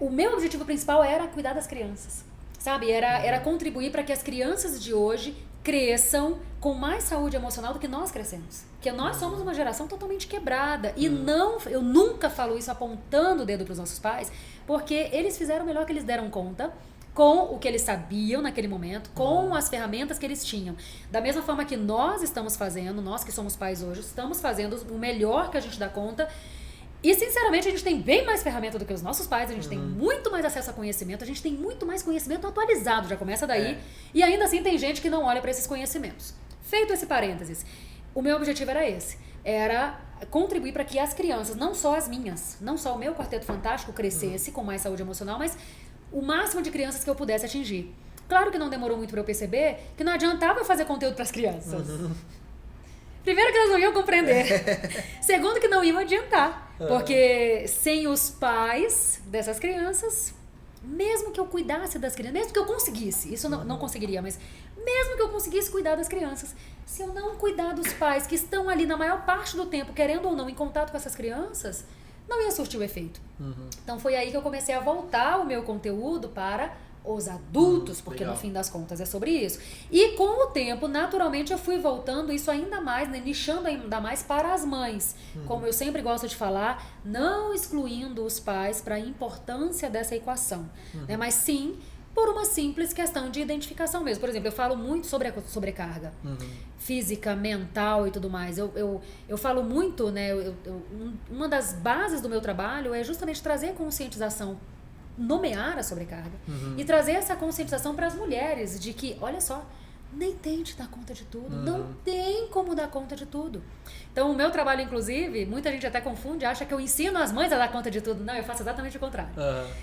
O meu objetivo principal era cuidar das crianças. sabe? Era contribuir para que as crianças de hoje cresçam com mais saúde emocional do que nós crescemos. Porque nós somos uma geração totalmente quebrada. E eu nunca falo isso apontando o dedo para os nossos pais, porque eles fizeram o melhor que eles deram conta, com o que eles sabiam naquele momento, com as ferramentas que eles tinham. Da mesma forma que nós estamos fazendo, nós que somos pais hoje, estamos fazendo o melhor que a gente dá conta. E, sinceramente, a gente tem bem mais ferramenta do que os nossos pais, a gente tem muito mais acesso a conhecimento, a gente tem muito mais conhecimento atualizado, já começa daí. E ainda assim tem gente que não olha para esses conhecimentos. Feito esse parênteses, o meu objetivo era esse, era contribuir para que as crianças, não só as minhas, não só o meu Quarteto Fantástico crescesse com mais saúde emocional, mas o máximo de crianças que eu pudesse atingir. Claro que não demorou muito para eu perceber que não adiantava eu fazer conteúdo para as crianças. Primeiro que elas não iam compreender. Segundo que não iam adiantar. Porque sem os pais dessas crianças, mesmo que eu cuidasse das crianças, mesmo que eu conseguisse, isso não conseguiria, mas mesmo que eu conseguisse cuidar das crianças, se eu não cuidar dos pais que estão ali na maior parte do tempo, querendo ou não, em contato com essas crianças, não ia surtir o efeito. Então foi aí que eu comecei a voltar o meu conteúdo para os adultos, porque no fim das contas é sobre isso. E com o tempo, naturalmente, eu fui voltando isso ainda mais, né, nichando ainda mais para as mães. Como eu sempre gosto de falar, não excluindo os pais para a importância dessa equação, né, mas sim por uma simples questão de identificação mesmo. Por exemplo, eu falo muito sobre a sobrecarga física, mental e tudo mais. Eu falo muito, né, uma das bases do meu trabalho é justamente trazer conscientização, nomear a sobrecarga e trazer essa conscientização para as mulheres de que, olha só, nem tente dar conta de tudo, não tem como dar conta de tudo. Então o meu trabalho, inclusive, muita gente até confunde, acha que eu ensino as mães a dar conta de tudo. Não, eu faço exatamente o contrário.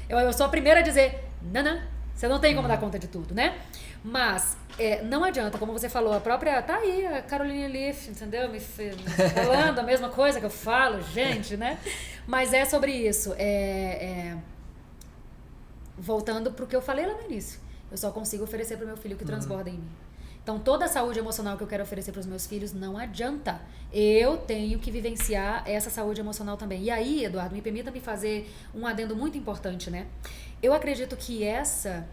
Eu sou a primeira a dizer, não, você não tem como dar conta de tudo, né? Mas não adianta, como você falou, a própria, tá aí a Caroline Leaf, entendeu? Me falando a mesma coisa que eu falo, gente, né? Mas é sobre isso, voltando para o que eu falei lá no início, eu só consigo oferecer para o meu filho o que transborda em mim. Então, toda a saúde emocional que eu quero oferecer para os meus filhos não adianta. Eu tenho que vivenciar essa saúde emocional também. E aí, Eduardo, me permita me fazer um adendo muito importante, né? Eu acredito que essa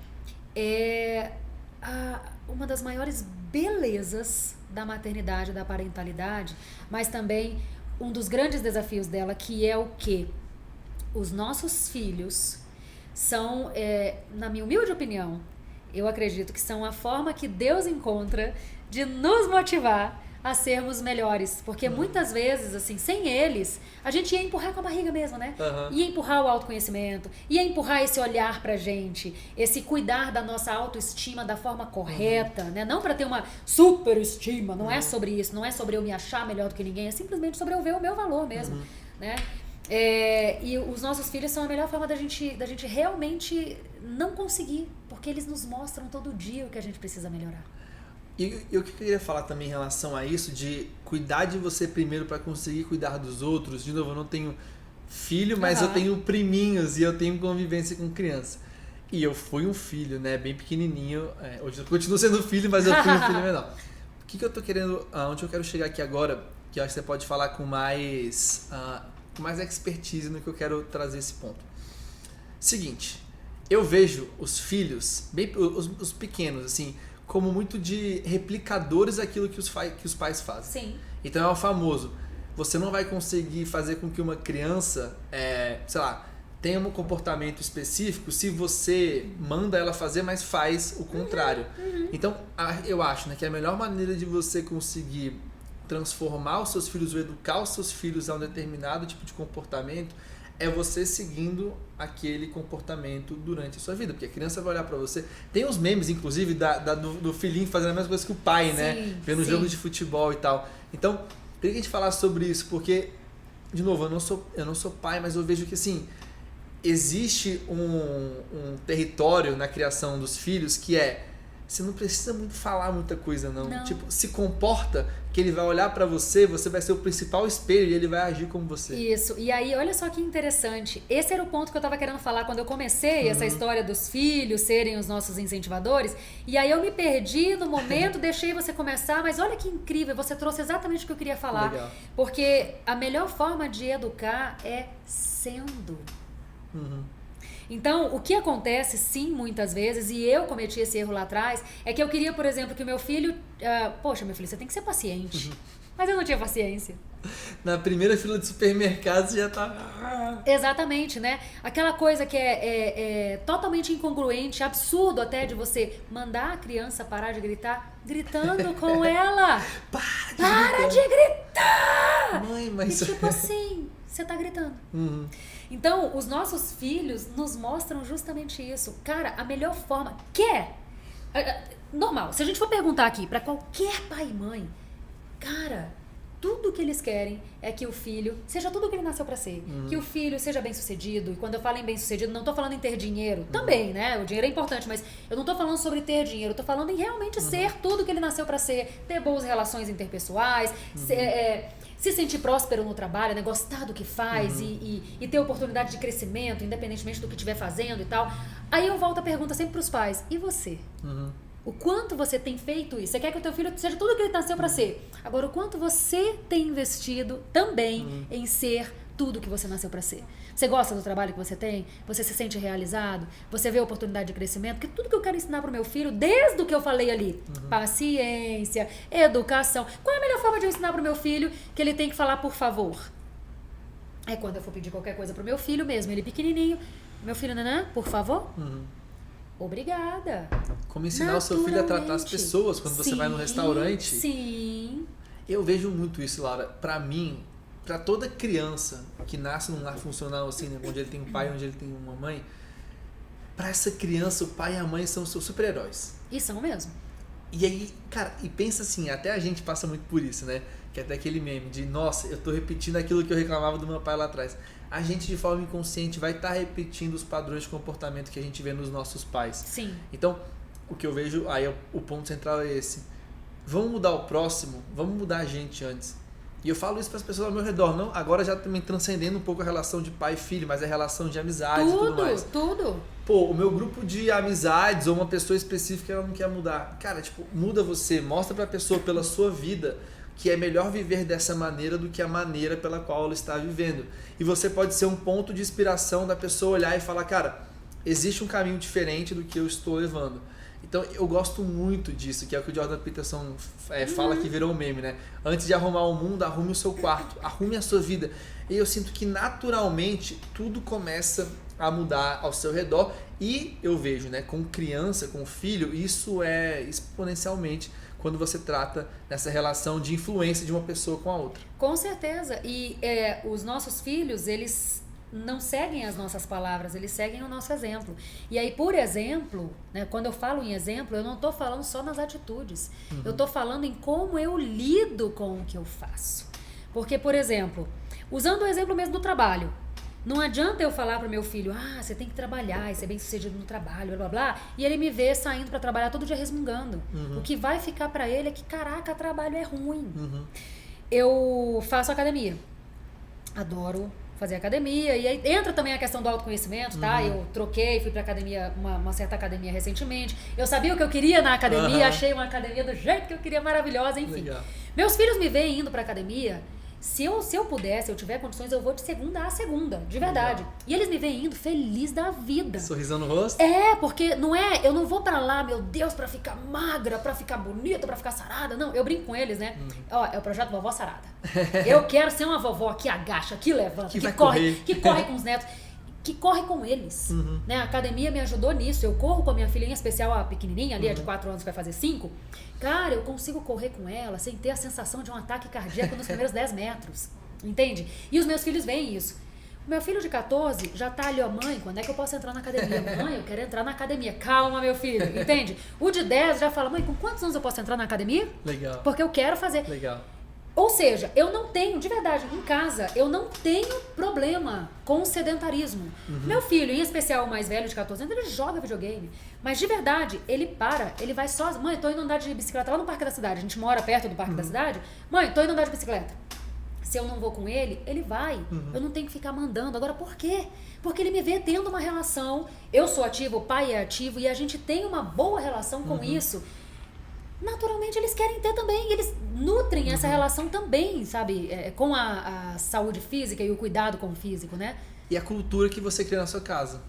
é uma das maiores belezas da maternidade, da parentalidade, mas também um dos grandes desafios dela, que é o quê? Os nossos filhos são, na minha humilde opinião, eu acredito que são a forma que Deus encontra de nos motivar a sermos melhores. Porque muitas vezes, assim, sem eles, a gente ia empurrar com a barriga mesmo, né? Ia empurrar o autoconhecimento, ia empurrar esse olhar pra gente, esse cuidar da nossa autoestima da forma correta, né? Não pra ter uma superestima, não é sobre isso, não é sobre eu me achar melhor do que ninguém, é simplesmente sobre eu ver o meu valor mesmo, né? E os nossos filhos são a melhor forma da gente realmente não conseguir, porque eles nos mostram todo dia o que a gente precisa melhorar. E o que eu queria falar também em relação a isso, de cuidar de você primeiro para conseguir cuidar dos outros. De novo, eu não tenho filho, mas eu tenho priminhos e eu tenho convivência com criança. E eu fui um filho, né, bem pequenininho. Hoje eu continuo sendo filho, mas eu fui um filho menor. O que eu tô querendo, onde eu quero chegar aqui agora, que eu acho que você pode falar com mais expertise no que eu quero trazer esse ponto. Seguinte, eu vejo os filhos, os pequenos, assim, como muito de replicadores daquilo que os pais fazem. Sim. Então é o famoso, você não vai conseguir fazer com que uma criança, sei lá, tenha um comportamento específico se você manda ela fazer, mas faz o contrário. Então, eu acho, né, que a melhor maneira de você conseguir transformar os seus filhos ou educar os seus filhos a um determinado tipo de comportamento é você seguindo aquele comportamento durante a sua vida, porque a criança vai olhar pra você. Tem uns memes, inclusive, do filhinho fazendo a mesma coisa que o pai, né? Vendo jogos de futebol e tal. Então, queria que a gente falasse sobre isso, porque, de novo, eu não sou pai, mas eu vejo que, assim, existe um território na criação dos filhos que você não precisa muito falar muita coisa, não. Tipo, se comporta, que ele vai olhar pra você vai ser o principal espelho e ele vai agir como você. Isso. E aí, olha só que interessante. Esse era o ponto que eu tava querendo falar quando eu comecei essa história dos filhos serem os nossos incentivadores. E aí eu me perdi no momento, deixei você começar, mas olha que incrível, você trouxe exatamente o que eu queria falar. Legal. Porque a melhor forma de educar é sendo. Então, o que acontece, sim, muitas vezes, e eu cometi esse erro lá atrás, é que eu queria, por exemplo, que o meu filho... poxa, meu filho, você tem que ser paciente. Mas eu não tinha paciência. Na primeira fila de supermercado você já tá... Exatamente, né? Aquela coisa que é totalmente incongruente, absurdo até de você mandar a criança parar de gritar, gritando com ela. Para de gritar! Mãe, mas... E tipo assim, você tá gritando. Então, os nossos filhos nos mostram justamente isso. Cara, a melhor forma... Normal, se a gente for perguntar aqui pra qualquer pai e mãe, cara... Tudo que eles querem é que o filho seja tudo o que ele nasceu pra ser. Que o filho seja bem sucedido. E quando eu falo em bem sucedido, não tô falando em ter dinheiro. Também, né? O dinheiro é importante, mas eu não tô falando sobre ter dinheiro. Eu tô falando em realmente ser tudo o que ele nasceu pra ser. Ter boas relações interpessoais, se sentir próspero no trabalho, né? Gostar do que faz e ter oportunidade de crescimento, independentemente do que estiver fazendo e tal. Aí eu volto a pergunta sempre pros pais. E você? O quanto você tem feito isso? Você quer que o teu filho seja tudo o que ele nasceu para ser. Agora, o quanto você tem investido também em ser tudo que você nasceu para ser. Você gosta do trabalho que você tem? Você se sente realizado? Você vê a oportunidade de crescimento? Porque tudo que eu quero ensinar pro meu filho, desde o que eu falei ali, paciência, educação. Qual é a melhor forma de eu ensinar pro meu filho que ele tem que falar por favor? É quando eu for pedir qualquer coisa pro meu filho mesmo, ele pequenininho. Meu filho, Nanã, por favor? Obrigada. Como ensinar o seu filho a tratar as pessoas quando você vai no restaurante. Sim. Eu vejo muito isso, Laura. Pra mim, pra toda criança que nasce num lar funcional assim, né, onde ele tem um pai, onde ele tem uma mãe, pra essa criança, o pai e a mãe são os seus super-heróis. E são mesmo. E aí, cara, e pensa assim, até a gente passa muito por isso, né? Que é até aquele meme de, nossa, eu tô repetindo aquilo que eu reclamava do meu pai lá atrás. A gente, de forma inconsciente, vai estar repetindo os padrões de comportamento que a gente vê nos nossos pais. Sim. Então, o que eu vejo, aí o ponto central é esse. Vamos mudar o próximo, vamos mudar a gente antes. E eu falo isso para as pessoas ao meu redor, não, agora já também transcendendo um pouco a relação de pai e filho, mas a relação de amizades e tudo mais. Tudo. Pô, o meu grupo de amizades ou uma pessoa específica, ela não quer mudar. Cara, tipo, muda você, mostra pra pessoa pela sua vida que é melhor viver dessa maneira do que a maneira pela qual ela está vivendo. E você pode ser um ponto de inspiração da pessoa olhar e falar, cara, existe um caminho diferente do que eu estou levando. Então eu gosto muito disso, que é o que o Jordan Peterson fala que virou um meme, né? Antes de arrumar o mundo, arrume o seu quarto, arrume a sua vida. E eu sinto que naturalmente tudo começa a mudar ao seu redor e eu vejo, né, com criança, com filho, isso é exponencialmente quando você trata nessa relação de influência de uma pessoa com a outra. Com certeza. E os nossos filhos, eles não seguem as nossas palavras, eles seguem o nosso exemplo. E aí, por exemplo, né, quando eu falo em exemplo, eu não estou falando só nas atitudes. Eu estou falando em como eu lido com o que eu faço. Porque, por exemplo, usando o exemplo mesmo do trabalho, não adianta eu falar pro meu filho, você tem que trabalhar e ser bem sucedido no trabalho, blá, blá, blá, e ele me vê saindo para trabalhar todo dia resmungando. O que vai ficar para ele é que, caraca, trabalho é ruim. Eu faço academia. Adoro fazer academia. E aí entra também a questão do autoconhecimento, tá? Eu troquei, fui pra academia, uma certa academia recentemente. Eu sabia o que eu queria na academia, achei uma academia do jeito que eu queria, maravilhosa, enfim. Legal. Meus filhos me veem indo pra academia. Se eu puder, se eu tiver condições, eu vou de segunda a segunda, de verdade. Legal. E eles me veem indo feliz da vida. Sorrisão no rosto? Porque não eu não vou pra lá, meu Deus, pra ficar magra, pra ficar bonita, pra ficar sarada. Não, eu brinco com eles, né? É o projeto Vovó Sarada. Eu quero ser uma vovó que agacha, que levanta, que corre com os netos, que corre com eles. Né? A academia me ajudou nisso. Eu corro com a minha filhinha especial, a pequenininha ali, a de 4 anos, que vai fazer 5. Cara, eu consigo correr com ela sem ter a sensação de um ataque cardíaco nos primeiros 10 metros. Entende? E os meus filhos veem isso. O meu filho de 14 já tá ali, mãe, quando é que eu posso entrar na academia? Mãe, eu quero entrar na academia. Calma, meu filho, entende? O de 10 já fala, mãe, com quantos anos eu posso entrar na academia? Legal. Porque eu quero fazer. Legal. Ou seja, eu não tenho, de verdade, em casa, eu não tenho problema com o sedentarismo. Meu filho, em especial o mais velho de 14 anos, ele joga videogame. Mas de verdade, ele vai sozinho. Mãe, tô indo andar de bicicleta lá no Parque da Cidade. A gente mora perto do Parque da Cidade. Mãe, tô indo andar de bicicleta. Se eu não vou com ele, ele vai. Eu não tenho que ficar mandando. Agora, por quê? Porque ele me vê tendo uma relação. Eu sou ativo, o pai é ativo e a gente tem uma boa relação com isso. Naturalmente eles querem ter também, eles nutrem essa relação também, sabe, com a saúde física e o cuidado com o físico, né? E a cultura que você cria na sua casa.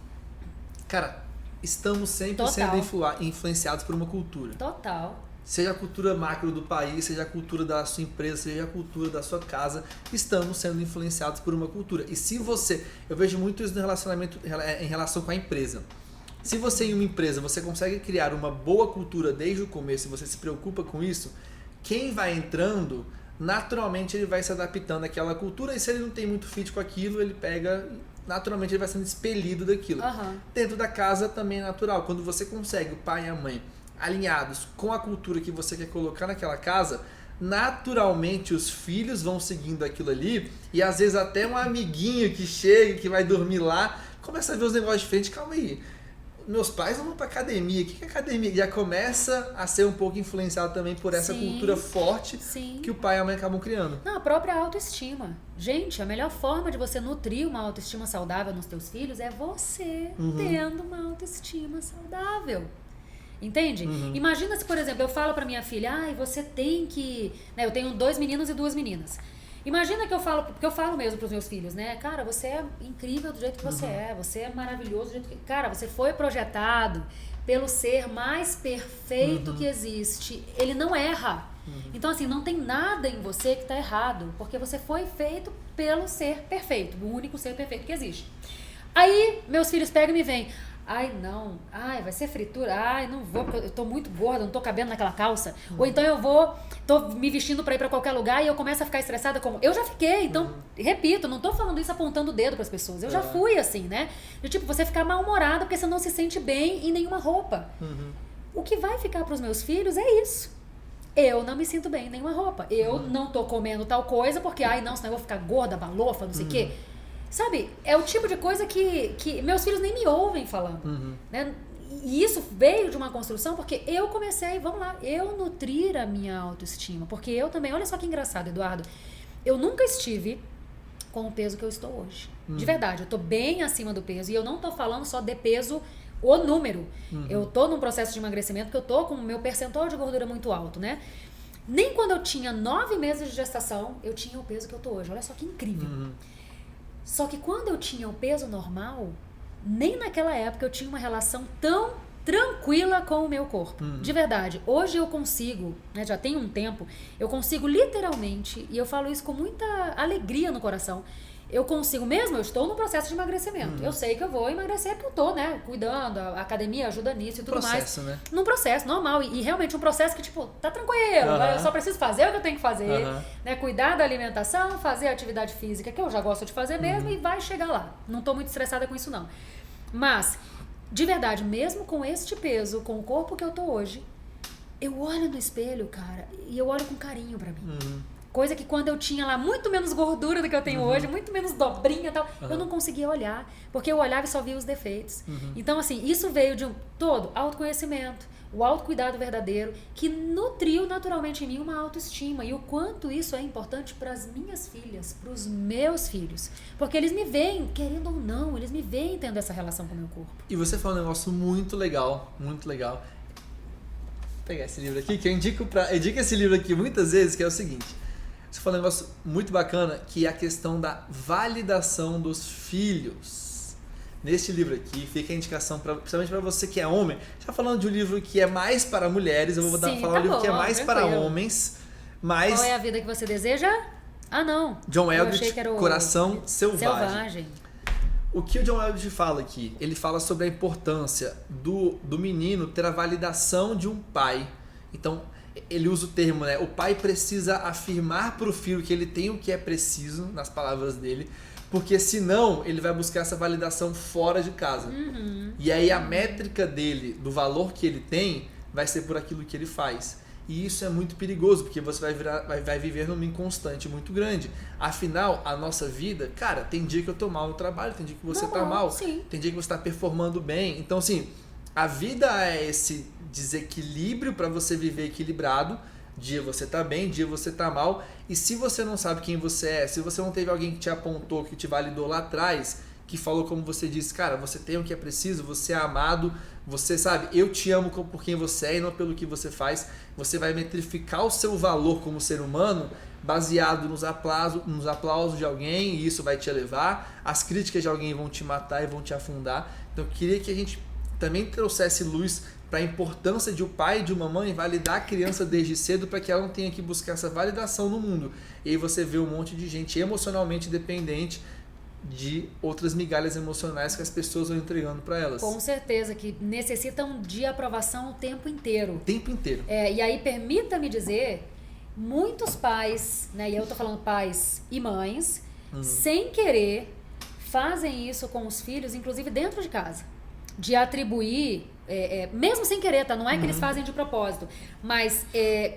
Cara, estamos sempre sendo influenciados por uma cultura. Total. Seja a cultura macro do país, seja a cultura da sua empresa, seja a cultura da sua casa, estamos sendo influenciados por uma cultura. E se você... Eu vejo muito isso no relacionamento em relação com a empresa. Se você em uma empresa, você consegue criar uma boa cultura desde o começo e você se preocupa com isso, quem vai entrando, naturalmente ele vai se adaptando àquela cultura, e se ele não tem muito fit com aquilo, ele pega... Naturalmente ele vai sendo expelido daquilo. Dentro da casa também é natural. Quando você consegue, o pai e a mãe, alinhados com a cultura que você quer colocar naquela casa, naturalmente os filhos vão seguindo aquilo ali, e às vezes até um amiguinho que chega, que vai dormir lá, começa a ver os negócios diferentes. Calma aí, meus pais não vão pra academia, o que é academia? Já começa a ser um pouco influenciado também por essa cultura forte que o pai e a mãe acabam criando. Não, a própria autoestima. Gente, a melhor forma de você nutrir uma autoestima saudável nos teus filhos é você tendo uma autoestima saudável. Entende? Imagina se, por exemplo, eu falo pra minha filha, você tem que... Né, eu tenho 2 meninos e 2 meninas. Imagina que eu falo, porque eu falo mesmo pros meus filhos, né? Cara, você é incrível do jeito que você é maravilhoso do jeito que... Cara, você foi projetado pelo ser mais perfeito que existe. Ele não erra. Então, assim, não tem nada em você que tá errado, porque você foi feito pelo ser perfeito, o único ser perfeito que existe. Aí, meus filhos pegam e me veem... Ai, não. Ai, vai ser fritura. Ai, não vou, porque eu tô muito gorda, não tô cabendo naquela calça. Ou então tô me vestindo pra ir pra qualquer lugar e eu começo a ficar estressada como... Eu já fiquei, então, repito, não tô falando isso apontando o dedo pras pessoas. Eu já fui assim, né? De tipo, você ficar mal-humorada porque você não se sente bem em nenhuma roupa. O que vai ficar pros meus filhos é isso. Eu não me sinto bem em nenhuma roupa. Eu não tô comendo tal coisa porque, ai, não, senão eu vou ficar gorda, balofa, não sei o quê. Sabe, é o tipo de coisa que meus filhos nem me ouvem falando, né? E isso veio de uma construção porque eu comecei, eu nutrir a minha autoestima. Porque eu também, olha só que engraçado, Eduardo, eu nunca estive com o peso que eu estou hoje. De verdade, eu tô bem acima do peso. E eu não tô falando só de peso, o número. Eu tô num processo de emagrecimento que eu tô com o meu percentual de gordura muito alto, né? Nem quando eu tinha 9 meses de gestação, eu tinha o peso que eu tô hoje. Olha só que incrível. Só que quando eu tinha o peso normal, nem naquela época eu tinha uma relação tão tranquila com o meu corpo. De verdade. Hoje eu consigo, né, já tem um tempo, eu consigo literalmente, e eu falo isso com muita alegria no coração, eu consigo mesmo, eu estou no processo de emagrecimento. Eu sei que eu vou emagrecer porque eu tô, né, cuidando, a academia ajuda nisso e tudo processo, mais. Né? Num processo normal. E realmente um processo que, tipo, tá tranquilo. Eu só preciso fazer o que eu tenho que fazer. Né, cuidar da alimentação, fazer a atividade física, que eu já gosto de fazer mesmo, e vai chegar lá. Não tô muito estressada com isso, não. Mas, de verdade, mesmo com este peso, com o corpo que eu tô hoje, eu olho no espelho, cara, e eu olho com carinho pra mim. Coisa que quando eu tinha lá muito menos gordura do que eu tenho hoje, muito menos dobrinha e tal, eu não conseguia olhar, porque eu olhava e só via os defeitos. Então, assim, isso veio de todo autoconhecimento, o autocuidado verdadeiro, que nutriu naturalmente em mim uma autoestima. E o quanto isso é importante para as minhas filhas, para os meus filhos. Porque eles me veem, querendo ou não, eles me veem tendo essa relação com o meu corpo. E você falou um negócio muito legal, muito legal. Vou pegar esse livro aqui, que eu indico esse livro aqui muitas vezes, que é o seguinte... Você falou um negócio muito bacana, que é a questão da validação dos filhos. Neste livro aqui, fica a indicação, principalmente para você que é homem. Já falando de um livro que é mais para mulheres, eu vou falar um livro que é mais para homens. Mas... Qual é a vida que você deseja? Ah, não. John Eldredge, Coração Selvagem. O que o John Eldredge fala aqui? Ele fala sobre a importância do menino ter a validação de um pai. Então... Ele usa o termo, né? O pai precisa afirmar para o filho que ele tem o que é preciso, nas palavras dele, porque senão ele vai buscar essa validação fora de casa. E aí a métrica dele, do valor que ele tem, vai ser por aquilo que ele faz. E isso é muito perigoso, porque você vai viver numa inconstante muito grande. Afinal, a nossa vida, cara, tem dia que eu tô mal no trabalho, tem dia que você tá mal, tem dia que você tá performando bem. Então, assim, a vida é esse desequilíbrio para você viver equilibrado. Dia você tá bem, dia você tá mal. E se você não sabe quem você é, se você não teve alguém que te apontou, que te validou lá atrás, que falou como você disse, cara, você tem o que é preciso, você é amado, Você sabe, eu te amo por quem você é e não pelo que você faz. Você vai metrificar o seu valor como ser humano baseado nos aplausos de alguém, e isso vai te elevar. As críticas de alguém vão te matar e vão te afundar. Então eu queria que a gente também trouxesse luz para a importância de um pai e de uma mãe validar a criança desde cedo, para que ela não tenha que buscar essa validação no mundo. E aí você vê um monte de gente emocionalmente dependente de outras migalhas emocionais que as pessoas vão entregando para elas. Com certeza, que necessitam de aprovação o tempo inteiro. O tempo inteiro. E aí, permita-me dizer, muitos pais, né, e eu tô falando pais e mães, sem querer, fazem isso com os filhos, inclusive dentro de casa. De atribuir, mesmo sem querer, tá? Não é que eles fazem de propósito, mas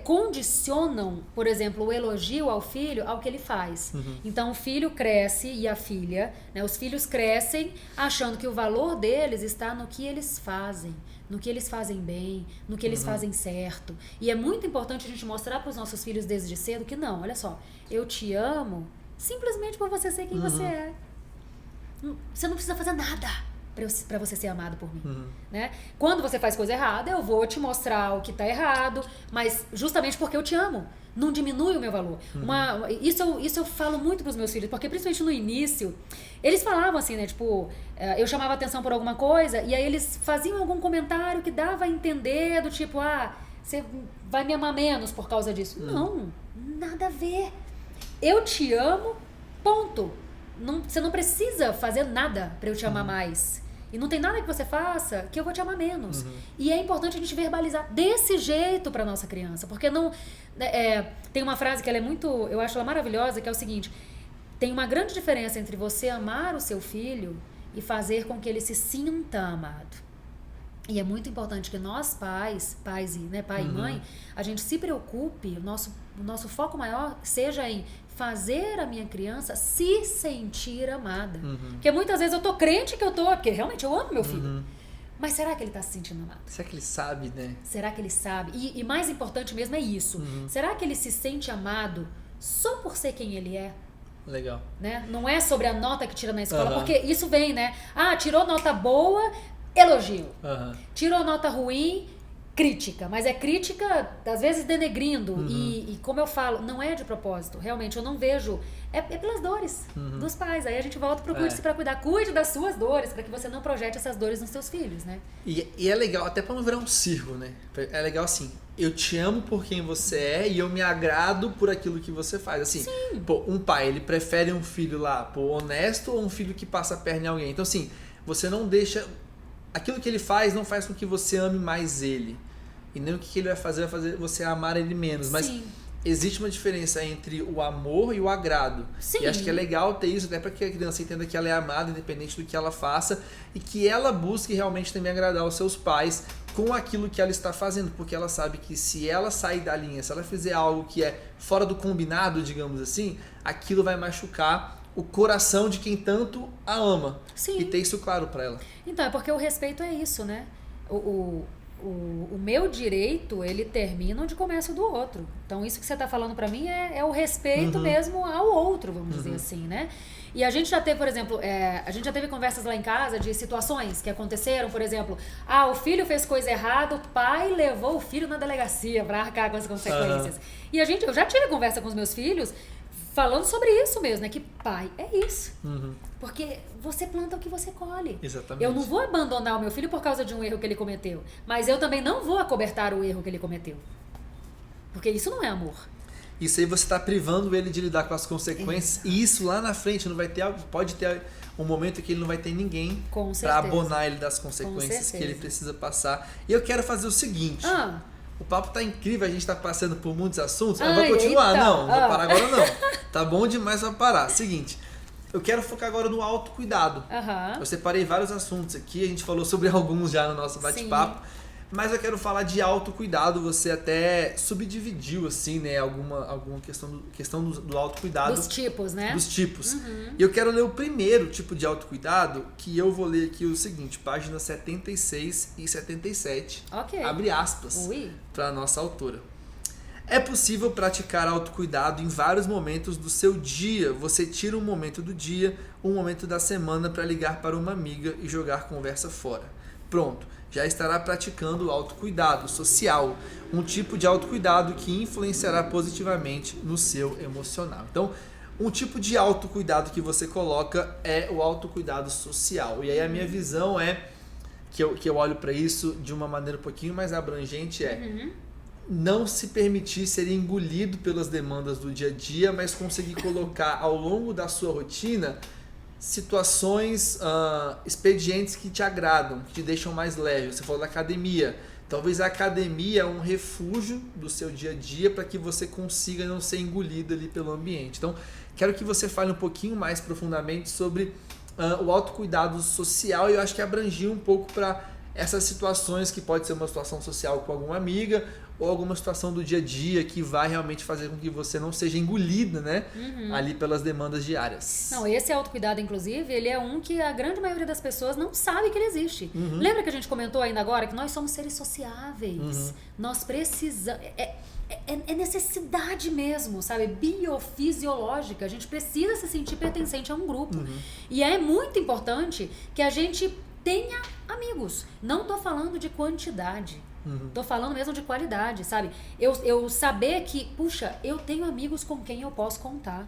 condicionam, por exemplo, o elogio ao filho ao que ele faz. Então o filho cresce e a filha, né, os filhos crescem achando que o valor deles está no que eles fazem, no que eles fazem bem, no que eles fazem certo. E é muito importante a gente mostrar para os nossos filhos desde cedo que não, olha só, eu te amo simplesmente por você ser quem você é. Você não precisa fazer nada para você ser amado por mim, né? Quando você faz coisa errada, eu vou te mostrar o que tá errado, mas justamente porque eu te amo, não diminui o meu valor. Isso eu falo muito pros meus filhos, porque principalmente no início, eles falavam assim, né, tipo, eu chamava atenção por alguma coisa, e aí eles faziam algum comentário que dava a entender, do tipo, você vai me amar menos por causa disso. Não, nada a ver. Eu te amo, ponto. Você não precisa fazer nada para eu te amar mais. E não tem nada que você faça que eu vou te amar menos. E é importante a gente verbalizar desse jeito para nossa criança. Porque não... tem uma frase que ela é muito... Eu acho ela maravilhosa, que é o seguinte. Tem uma grande diferença entre você amar o seu filho e fazer com que ele se sinta amado. E é muito importante que nós pais e, pai e mãe, a gente se preocupe, o nosso foco maior seja em fazer a minha criança se sentir amada. Porque muitas vezes eu tô crente que porque realmente eu amo meu filho. Mas será que ele tá se sentindo amado? Será que ele sabe, né? Será que ele sabe? E mais importante mesmo é isso. Será que ele se sente amado só por ser quem ele é? Legal. Né? Não é sobre a nota que tira na escola, porque isso vem, né? Tirou nota boa, elogio. Tirou nota ruim, crítica, mas é crítica às vezes denegrindo e como eu falo, não é de propósito, realmente eu não vejo, é pelas dores dos pais. Aí a gente volta pro cuide-se pra cuidar, cuide das suas dores, para que você não projete essas dores nos seus filhos, né? E é legal, até pra não virar um circo, né? É legal assim, eu te amo por quem você é e eu me agrado por aquilo que você faz. Assim, um pai, ele prefere um filho lá, honesto, ou um filho que passa a perna em alguém. Então assim, você não deixa, aquilo que ele faz não faz com que você ame mais ele. E nem o que ele vai fazer você amar ele menos. Mas existe uma diferença entre o amor e o agrado. E acho que é legal ter isso, até para que a criança entenda que ela é amada, independente do que ela faça, e que ela busque realmente também agradar os seus pais com aquilo que ela está fazendo. Porque ela sabe que se ela sair da linha, se ela fizer algo que é fora do combinado, digamos assim, aquilo vai machucar o coração de quem tanto a ama. E ter isso claro para ela. Então, é porque o respeito é isso, né? O meu direito, ele termina onde começa o do outro. Então, isso que você está falando para mim é o respeito mesmo ao outro, vamos dizer assim, né? E a gente já teve, por exemplo, a gente já teve conversas lá em casa de situações que aconteceram, por exemplo, o filho fez coisa errada, o pai levou o filho na delegacia para arcar com as consequências. E eu já tive conversa com os meus filhos falando sobre isso mesmo, né? Que pai é isso. Porque você planta o que você colhe. Exatamente. Eu não vou abandonar o meu filho por causa de um erro que ele cometeu. Mas eu também não vou acobertar o erro que ele cometeu. Porque isso não é amor. Isso aí você está privando ele de lidar com as consequências. E isso lá na frente pode ter um momento que ele não vai ter ninguém para abonar ele das consequências que ele precisa passar. E eu quero fazer o seguinte. O papo tá incrível, a gente tá passando por muitos assuntos. Eu vou continuar, não vou parar agora não. Tá bom demais pra parar. Seguinte, eu quero focar agora no autocuidado. Eu separei vários assuntos aqui, a gente falou sobre alguns já no nosso bate-papo. Mas eu quero falar de autocuidado. Você até subdividiu, assim, né, alguma questão do autocuidado. Dos tipos, né? Dos tipos. E eu quero ler o primeiro tipo de autocuidado, que eu vou ler aqui o seguinte, páginas 76 e 77. Abre aspas para a nossa autora. É possível praticar autocuidado em vários momentos do seu dia. Você tira um momento do dia, um momento da semana para ligar para uma amiga e jogar conversa fora. pronto, já estará praticando o autocuidado social, um tipo de autocuidado que influenciará positivamente no seu emocional. Então, um tipo de autocuidado que você coloca é o autocuidado social. E aí a minha visão é, que eu olho para isso de uma maneira um pouquinho mais abrangente, não se permitir ser engolido pelas demandas do dia a dia, mas conseguir colocar ao longo da sua rotina situações, expedientes que te agradam, que te deixam mais leve. Você falou da academia. Talvez a academia é um refúgio do seu dia a dia para que você consiga não ser engolido ali pelo ambiente. Então, quero que você fale um pouquinho mais profundamente sobre o autocuidado social, e eu acho que abrangia um pouco para essas situações que pode ser uma situação social com alguma amiga ou alguma situação do dia a dia que vai realmente fazer com que você não seja engolida, né, ali pelas demandas diárias. Não, esse autocuidado, inclusive, ele é um que a grande maioria das pessoas não sabe que ele existe. Lembra que a gente comentou ainda agora que nós somos seres sociáveis? Nós precisamos... É necessidade mesmo, sabe? Biofisiológica. A gente precisa se sentir pertencente a um grupo. E é muito importante que a gente tenha amigos. Não tô falando de quantidade. Tô falando mesmo de qualidade, sabe? Eu saber que, puxa, eu tenho amigos com quem eu posso contar.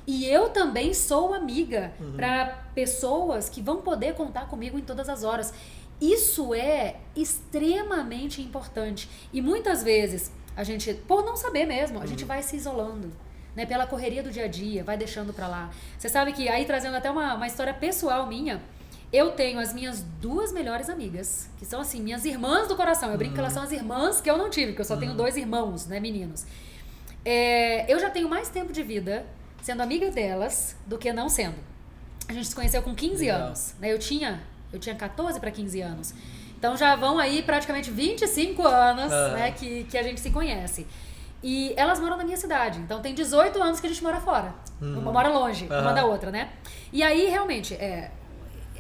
E eu também sou amiga para pessoas que vão poder contar comigo em todas as horas. Isso é extremamente importante. E muitas vezes, a gente, por não saber mesmo, a gente vai se isolando. Né? Pela correria do dia a dia, vai deixando pra lá. Você sabe que, aí trazendo até uma história pessoal minha, eu tenho as minhas 2 melhores amigas, que são assim, minhas irmãs do coração. Eu brinco que elas são as irmãs que eu não tive, porque eu só tenho 2 irmãos, né, meninos. Eu já tenho mais tempo de vida sendo amiga delas do que não sendo. A gente se conheceu com 15 anos. Né? Eu tinha 14 para 15 anos. Então já vão aí praticamente 25 anos né, que a gente se conhece. E elas moram na minha cidade. Então tem 18 anos que a gente mora fora. Mora longe, uma da outra, né? E aí, realmente,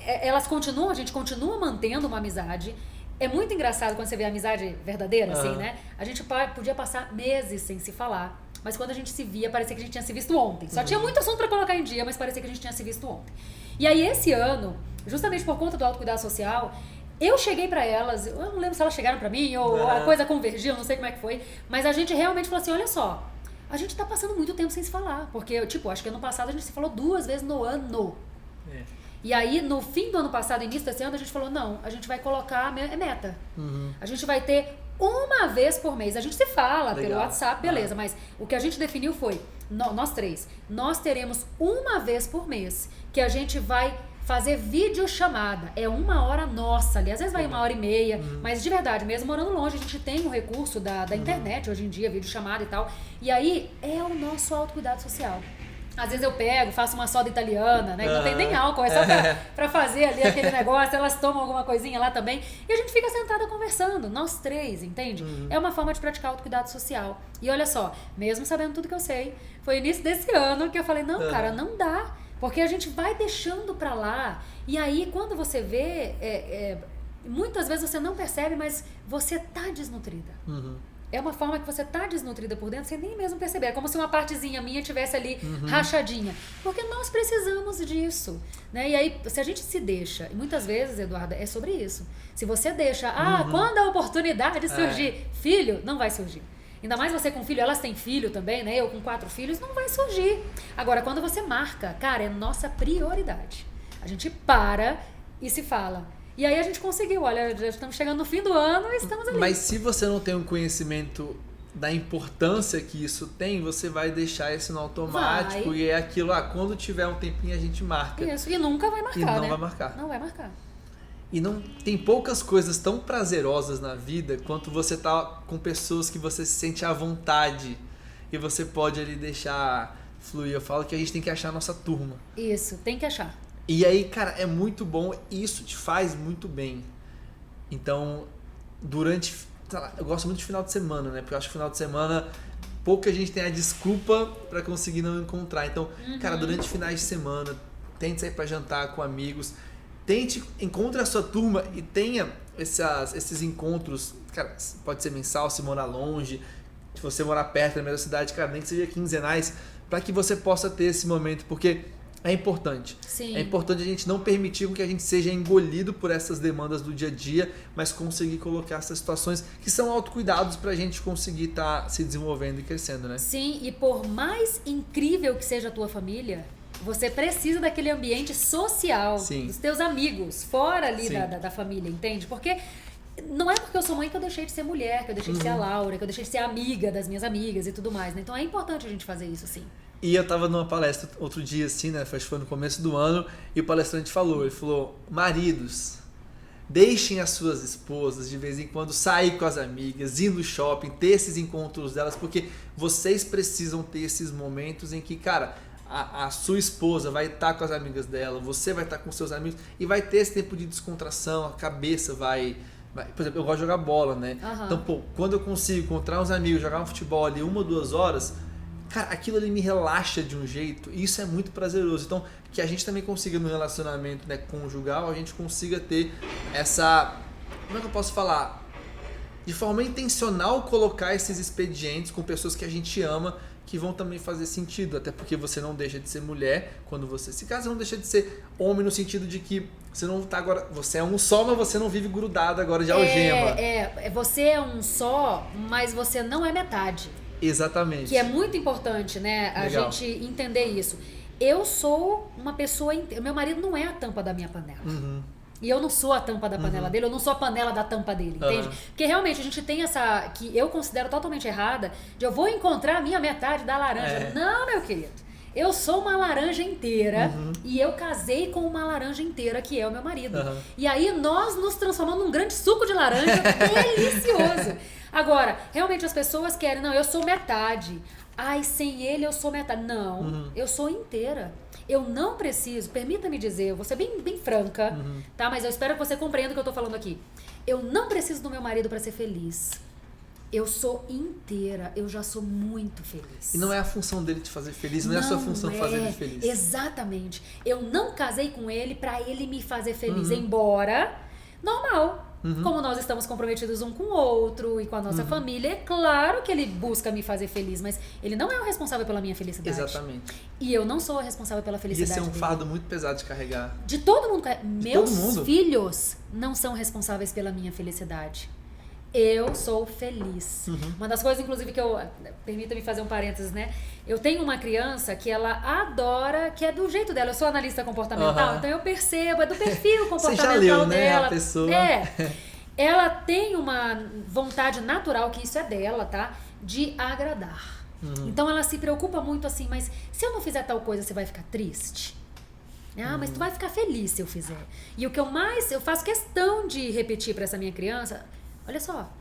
elas continuam, a gente continua mantendo uma amizade. É muito engraçado quando você vê a amizade verdadeira, assim, né? A gente podia passar meses sem se falar. Mas quando a gente se via, parecia que a gente tinha se visto ontem. Só tinha muito assunto pra colocar em dia, mas parecia que a gente tinha se visto ontem. E aí, esse ano, justamente por conta do autocuidado social, eu cheguei pra elas, eu não lembro se elas chegaram pra mim ou a coisa convergiu, não sei como é que foi, mas a gente realmente falou assim, olha só, a gente tá passando muito tempo sem se falar, porque, tipo, acho que ano passado a gente se falou 2 vezes no ano. E aí, no fim do ano passado, início desse ano, a gente falou, não, a gente vai colocar meta. A gente vai ter 1 vez por mês. A gente se fala pelo WhatsApp, beleza, mas o que a gente definiu foi, nós 3, nós teremos 1 vez por mês que a gente vai fazer videochamada. É 1 hora nossa ali. Às vezes vai 1h30, mas de verdade, mesmo morando longe, a gente tem o recurso da internet hoje em dia, videochamada e tal. E aí é o nosso autocuidado social. Às vezes eu pego, faço uma soda italiana, né? Que não tem nem álcool, é só pra fazer ali aquele negócio. Elas tomam alguma coisinha lá também. E a gente fica sentada conversando, nós 3, entende? É uma forma de praticar autocuidado social. E olha só, mesmo sabendo tudo que eu sei, foi início desse ano que eu falei, não, cara, não dá. Porque a gente vai deixando pra lá. E aí, quando você vê, muitas vezes você não percebe, mas você tá desnutrida. É uma forma que você tá desnutrida por dentro sem nem mesmo perceber. É como se uma partezinha minha tivesse ali rachadinha. Porque nós precisamos disso. Né? E aí, se a gente se deixa, e muitas vezes, Eduardo, é sobre isso. Se você deixa, quando a oportunidade surgir, filho, não vai surgir. Ainda mais você com filho, elas têm filho também, né? Eu com 4 filhos, não vai surgir. Agora, quando você marca, cara, é nossa prioridade. A gente para e se fala. E aí a gente conseguiu, olha, já estamos chegando no fim do ano e estamos ali. Mas se você não tem um conhecimento da importância que isso tem, você vai deixar isso no automático e é aquilo, quando tiver um tempinho a gente marca. Isso, e nunca vai marcar, e não né? vai marcar. Não vai marcar. E não tem poucas coisas tão prazerosas na vida quanto você tá com pessoas que você se sente à vontade e você pode ali deixar fluir. Eu falo que a gente tem que achar a nossa turma. Isso, tem que achar. E aí, cara, é muito bom e isso te faz muito bem. Então, durante... Eu gosto muito de final de semana, né? Porque eu acho que final de semana pouca gente tem a desculpa pra conseguir não encontrar. Então, cara, durante finais de semana, tente sair pra jantar com amigos. Encontre a sua turma e tenha esses encontros. Cara, pode ser mensal, se morar longe. Se você morar perto da mesma cidade, cara, nem que seja quinzenais, pra que você possa ter esse momento. Porque é importante. Sim. É importante a gente não permitir que a gente seja engolido por essas demandas do dia a dia, mas conseguir colocar essas situações que são autocuidados pra gente conseguir estar se desenvolvendo e crescendo, né? Sim, e por mais incrível que seja a tua família, você precisa daquele ambiente social, Sim. dos teus amigos, fora ali Sim. da família, entende? Porque não é porque eu sou mãe que eu deixei de ser mulher, que eu deixei de ser a Laura, que eu deixei de ser amiga das minhas amigas e tudo mais, né? Então é importante a gente fazer isso, sim. E eu tava numa palestra outro dia, assim, né? Acho que foi no começo do ano, e o palestrante falou, maridos, deixem as suas esposas de vez em quando sair com as amigas, ir no shopping, ter esses encontros delas, porque vocês precisam ter esses momentos em que, cara, a sua esposa vai estar com as amigas dela, você vai estar com seus amigos, e vai ter esse tempo de descontração, a cabeça vai... Por exemplo, eu gosto de jogar bola, né? Então, pô, quando eu consigo encontrar uns amigos, jogar um futebol ali 1 ou 2 horas... Cara, aquilo ali me relaxa de um jeito e isso é muito prazeroso. Então, que a gente também consiga no relacionamento, né, conjugal, a gente consiga ter essa... Como é que eu posso falar? De forma intencional colocar esses expedientes com pessoas que a gente ama, que vão também fazer sentido. Até porque você não deixa de ser mulher quando você se casa, não deixa de ser homem no sentido de que você não tá agora... Você é um só, mas você não vive grudado agora de algema. Você é um só, mas você não é metade. Exatamente. Que é muito importante, né? A Legal. gente entender isso. Eu sou uma pessoa... Meu marido não é a tampa da minha panela. E eu não sou a tampa da panela dele, eu não sou a panela da tampa dele, entende? Porque realmente a gente tem essa... Que eu considero totalmente errada, de eu vou encontrar a minha metade da laranja. Não, meu querido. Eu sou uma laranja inteira e eu casei com uma laranja inteira, que é o meu marido. E aí nós nos transformamos num grande suco de laranja delicioso. Agora, realmente as pessoas querem, não, eu sou metade. Ai, sem ele eu sou metade. Não, eu sou inteira. Eu não preciso, permita-me dizer, eu vou ser bem franca, tá? Mas eu espero que você compreenda o que eu tô falando aqui. Eu não preciso do meu marido para ser feliz. Eu sou inteira, eu já sou muito feliz. E não é a função dele te fazer feliz, não é a sua função fazer ele feliz. Exatamente. Eu não casei com ele para ele me fazer feliz, embora normal. Como nós estamos comprometidos um com o outro e com a nossa família, é claro que ele busca me fazer feliz, mas ele não é o responsável pela minha felicidade. Exatamente. E eu não sou a responsável pela felicidade Ia ser um dele. fardo muito pesado de carregar. De todo mundo. Meus todo mundo. filhos não são responsáveis pela minha felicidade. Eu sou feliz. Uma das coisas, inclusive, que eu... Permita-me fazer um parênteses, né? Eu tenho uma criança que ela adora, que é do jeito dela. Eu sou analista comportamental, então eu percebo, é do perfil comportamental Você já leu, né, dela. a pessoa. Ela tem uma vontade natural, que isso é dela, tá? De agradar. Então ela se preocupa muito assim, mas se eu não fizer tal coisa, você vai ficar triste? Ah, mas tu vai ficar feliz se eu fizer. E o que eu faço questão de repetir pra essa minha criança... Olha só,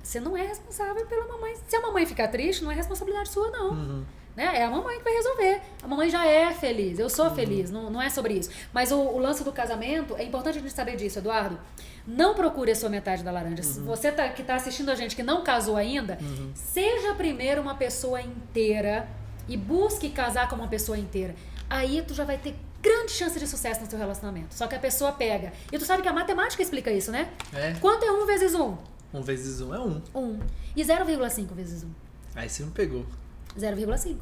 você não é responsável pela mamãe. Se a mamãe ficar triste, não é responsabilidade sua, não. Né? É a mamãe que vai resolver. A mamãe já é feliz, eu sou feliz, não é sobre isso. Mas o lance do casamento, é importante a gente saber disso, Eduardo. Não procure a sua metade da laranja. Se você que tá assistindo a gente que não casou ainda, seja primeiro uma pessoa inteira e busque casar com uma pessoa inteira. Aí tu já vai ter grande chance de sucesso no seu relacionamento. Só que a pessoa pega. E tu sabe que a matemática explica isso, né? Quanto é 1 vezes 1? 1 vezes 1 é 1. 1. E 0,5 vezes 1? Aí você me pegou. 0,5.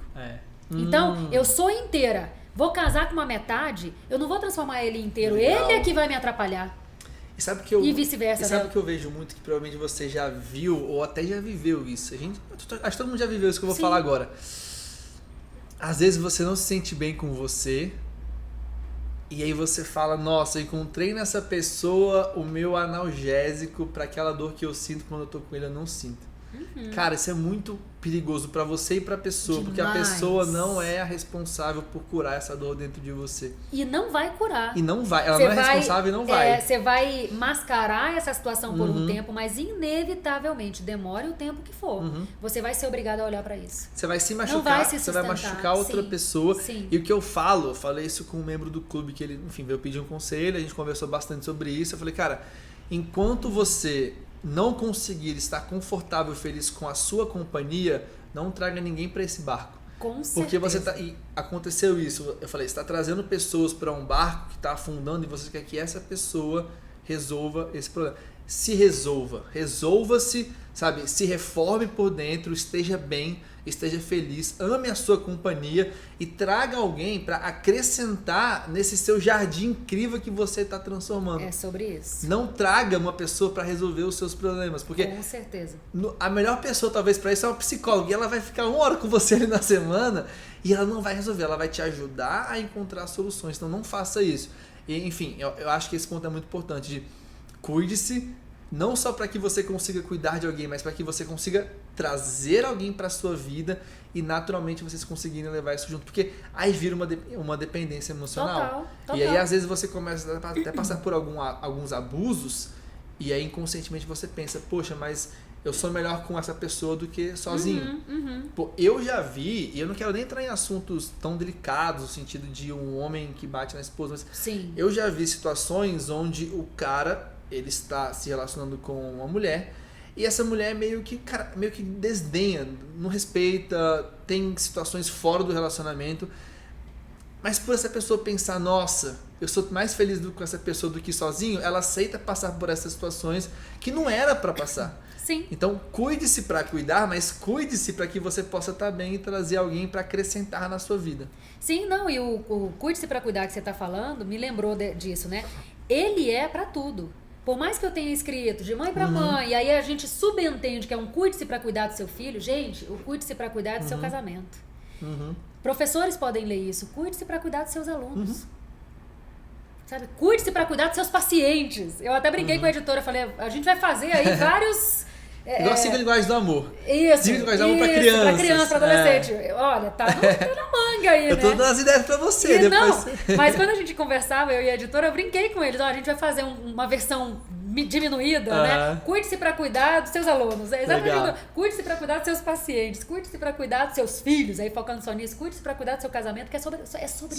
Então, eu sou inteira. Vou casar com uma metade, eu não vou transformar ele inteiro. Legal. Ele é que vai me atrapalhar. E sabe que eu, E vice-versa. E sabe o que eu vejo muito, que provavelmente você já viu ou até já viveu isso. Acho que todo mundo já viveu isso que eu vou falar agora. Às vezes você não se sente bem com você. E aí você fala, nossa, eu encontrei nessa pessoa o meu analgésico para aquela dor que eu sinto quando eu tô com ele, eu não sinto. Cara, isso é muito perigoso para você e pra pessoa, porque a pessoa não é a responsável por curar essa dor dentro de você. E não vai curar. E não vai, ela não é responsável e não vai. Você vai mascarar essa situação por um tempo, mas inevitavelmente, demore o tempo que for, você vai ser obrigado a olhar para isso. Você vai se machucar, não vai se você vai machucar outra pessoa. Sim. E o que eu falei isso com um membro do clube, que ele, enfim, veio pedir um conselho, a gente conversou bastante sobre isso. Eu falei, cara, enquanto você não conseguir estar confortável e feliz com a sua companhia, não traga ninguém para esse barco. Com certeza. Porque você tá, e aconteceu isso, eu falei, você está trazendo pessoas para um barco que está afundando e você quer que essa pessoa resolva esse problema. Se resolva, resolva-se, sabe, se reforme por dentro, esteja bem esteja feliz, ame a sua companhia e traga alguém para acrescentar nesse seu jardim incrível que você está transformando. É sobre isso. Não traga uma pessoa para resolver os seus problemas, porque com certeza. A melhor pessoa talvez para isso é uma psicóloga, e ela vai ficar 1 hora com você ali na semana e ela não vai resolver, ela vai te ajudar a encontrar soluções. Então não faça isso. E, enfim, eu acho que esse ponto é muito importante, de cuide-se, não só para que você consiga cuidar de alguém, mas para que você consiga trazer alguém para sua vida e naturalmente vocês conseguirem levar isso junto, porque aí vira uma dependência emocional. Total. E aí às vezes você começa a até passar por alguns abusos e aí inconscientemente você pensa, poxa, mas eu sou melhor com essa pessoa do que sozinho. Pô, eu já vi, e eu não quero nem entrar em assuntos tão delicados, no sentido de um homem que bate na esposa, mas Sim. eu já vi situações onde o cara, ele está se relacionando com uma mulher e essa mulher meio que desdenha, não respeita, tem situações fora do relacionamento, mas por essa pessoa pensar, nossa, eu sou mais feliz com essa pessoa do que sozinho, ela aceita passar por essas situações que não era para passar. Sim. Então, cuide-se para cuidar, mas cuide-se para que você possa estar bem e trazer alguém para acrescentar na sua vida. Sim, não, e o cuide-se para cuidar que você está falando me lembrou disso, né? Ele é para tudo. Por mais que eu tenha escrito de mãe para mãe, e aí a gente subentende que é um cuide-se para cuidar do seu filho, gente, o cuide-se para cuidar do seu casamento. Professores podem ler isso, cuide-se para cuidar dos seus alunos. Sabe? Cuide-se para cuidar dos seus pacientes. Eu até brinquei com a editora, falei, a gente vai fazer aí vários... Igual 5 linguagens do amor. Isso. 5 linguagens do amor para crianças. Para criança, para adolescente. Olha, tá na manga aí, né? Eu tô dando as ideias para você. E depois... Não, mas quando a gente conversava, eu e a editora, eu brinquei com eles. A gente vai fazer uma versão diminuída, né? Cuide-se para cuidar dos seus alunos. É exatamente. Cuide-se para cuidar dos seus pacientes. Cuide-se para cuidar dos seus filhos. Aí focando só nisso. Cuide-se para cuidar do seu casamento, que é sobre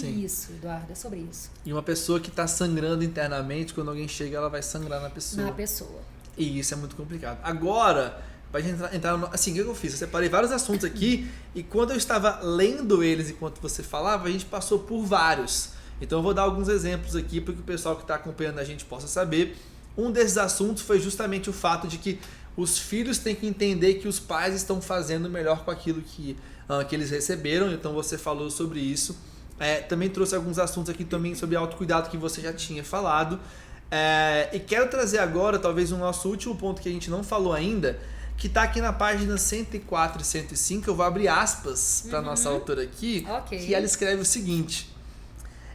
isso, Eduardo. É sobre isso. E uma pessoa que tá sangrando internamente, quando alguém chega, ela vai sangrar na pessoa. E isso é muito complicado. Agora, pra gente entrar no... Assim, o que eu fiz? Eu separei vários assuntos aqui e quando eu estava lendo eles enquanto você falava, a gente passou por vários. Então eu vou dar alguns exemplos aqui para que o pessoal que está acompanhando a gente possa saber. Um desses assuntos foi justamente o fato de que os filhos têm que entender que os pais estão fazendo melhor com aquilo que eles receberam. Então você falou sobre isso. Também trouxe alguns assuntos aqui também sobre autocuidado que você já tinha falado. E quero trazer agora talvez o nosso último ponto que a gente não falou ainda, que está aqui na página 104 e 105. Eu vou abrir aspas para nossa autora aqui, que ela escreve o seguinte: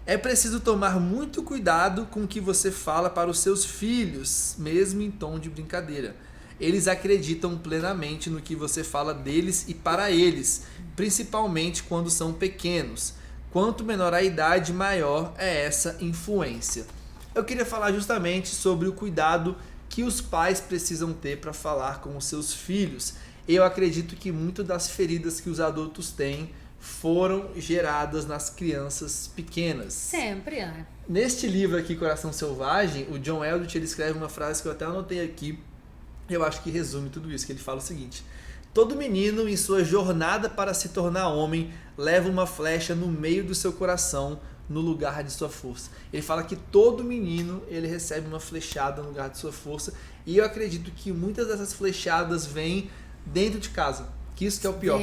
é preciso tomar muito cuidado com o que você fala para os seus filhos, mesmo em tom de brincadeira. Eles acreditam plenamente no que você fala deles e para eles, principalmente quando são pequenos. Quanto menor a idade, maior é essa influência. Eu queria falar justamente sobre o cuidado que os pais precisam ter para falar com os seus filhos. Eu acredito que muitas das feridas que os adultos têm foram geradas nas crianças pequenas. Sempre, né? Neste livro aqui, Coração Selvagem, o John Eldredge, ele escreve uma frase que eu até anotei aqui, eu acho que resume tudo isso, que ele fala o seguinte: todo menino em sua jornada para se tornar homem leva uma flecha no meio do seu coração, no lugar de sua força. Ele fala que todo menino ele recebe uma flechada no lugar de sua força, e eu acredito que muitas dessas flechadas vêm dentro de casa. Que isso que é o pior.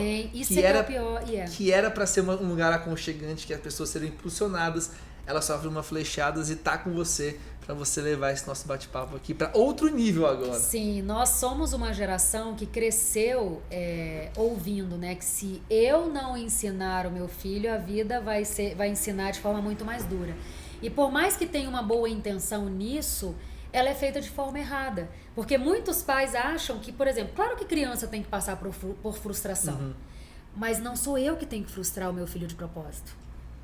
Que era para ser um lugar aconchegante, que as pessoas serem impulsionadas, elas sofrem uma flechadas e tá com você para você levar esse nosso bate-papo aqui para outro nível agora. Sim, nós somos uma geração que cresceu ouvindo, né, que se eu não ensinar o meu filho, a vida vai ensinar de forma muito mais dura. E por mais que tenha uma boa intenção nisso, ela é feita de forma errada. Porque muitos pais acham que, por exemplo, claro que criança tem que passar por frustração, mas não sou eu que tenho que frustrar o meu filho de propósito.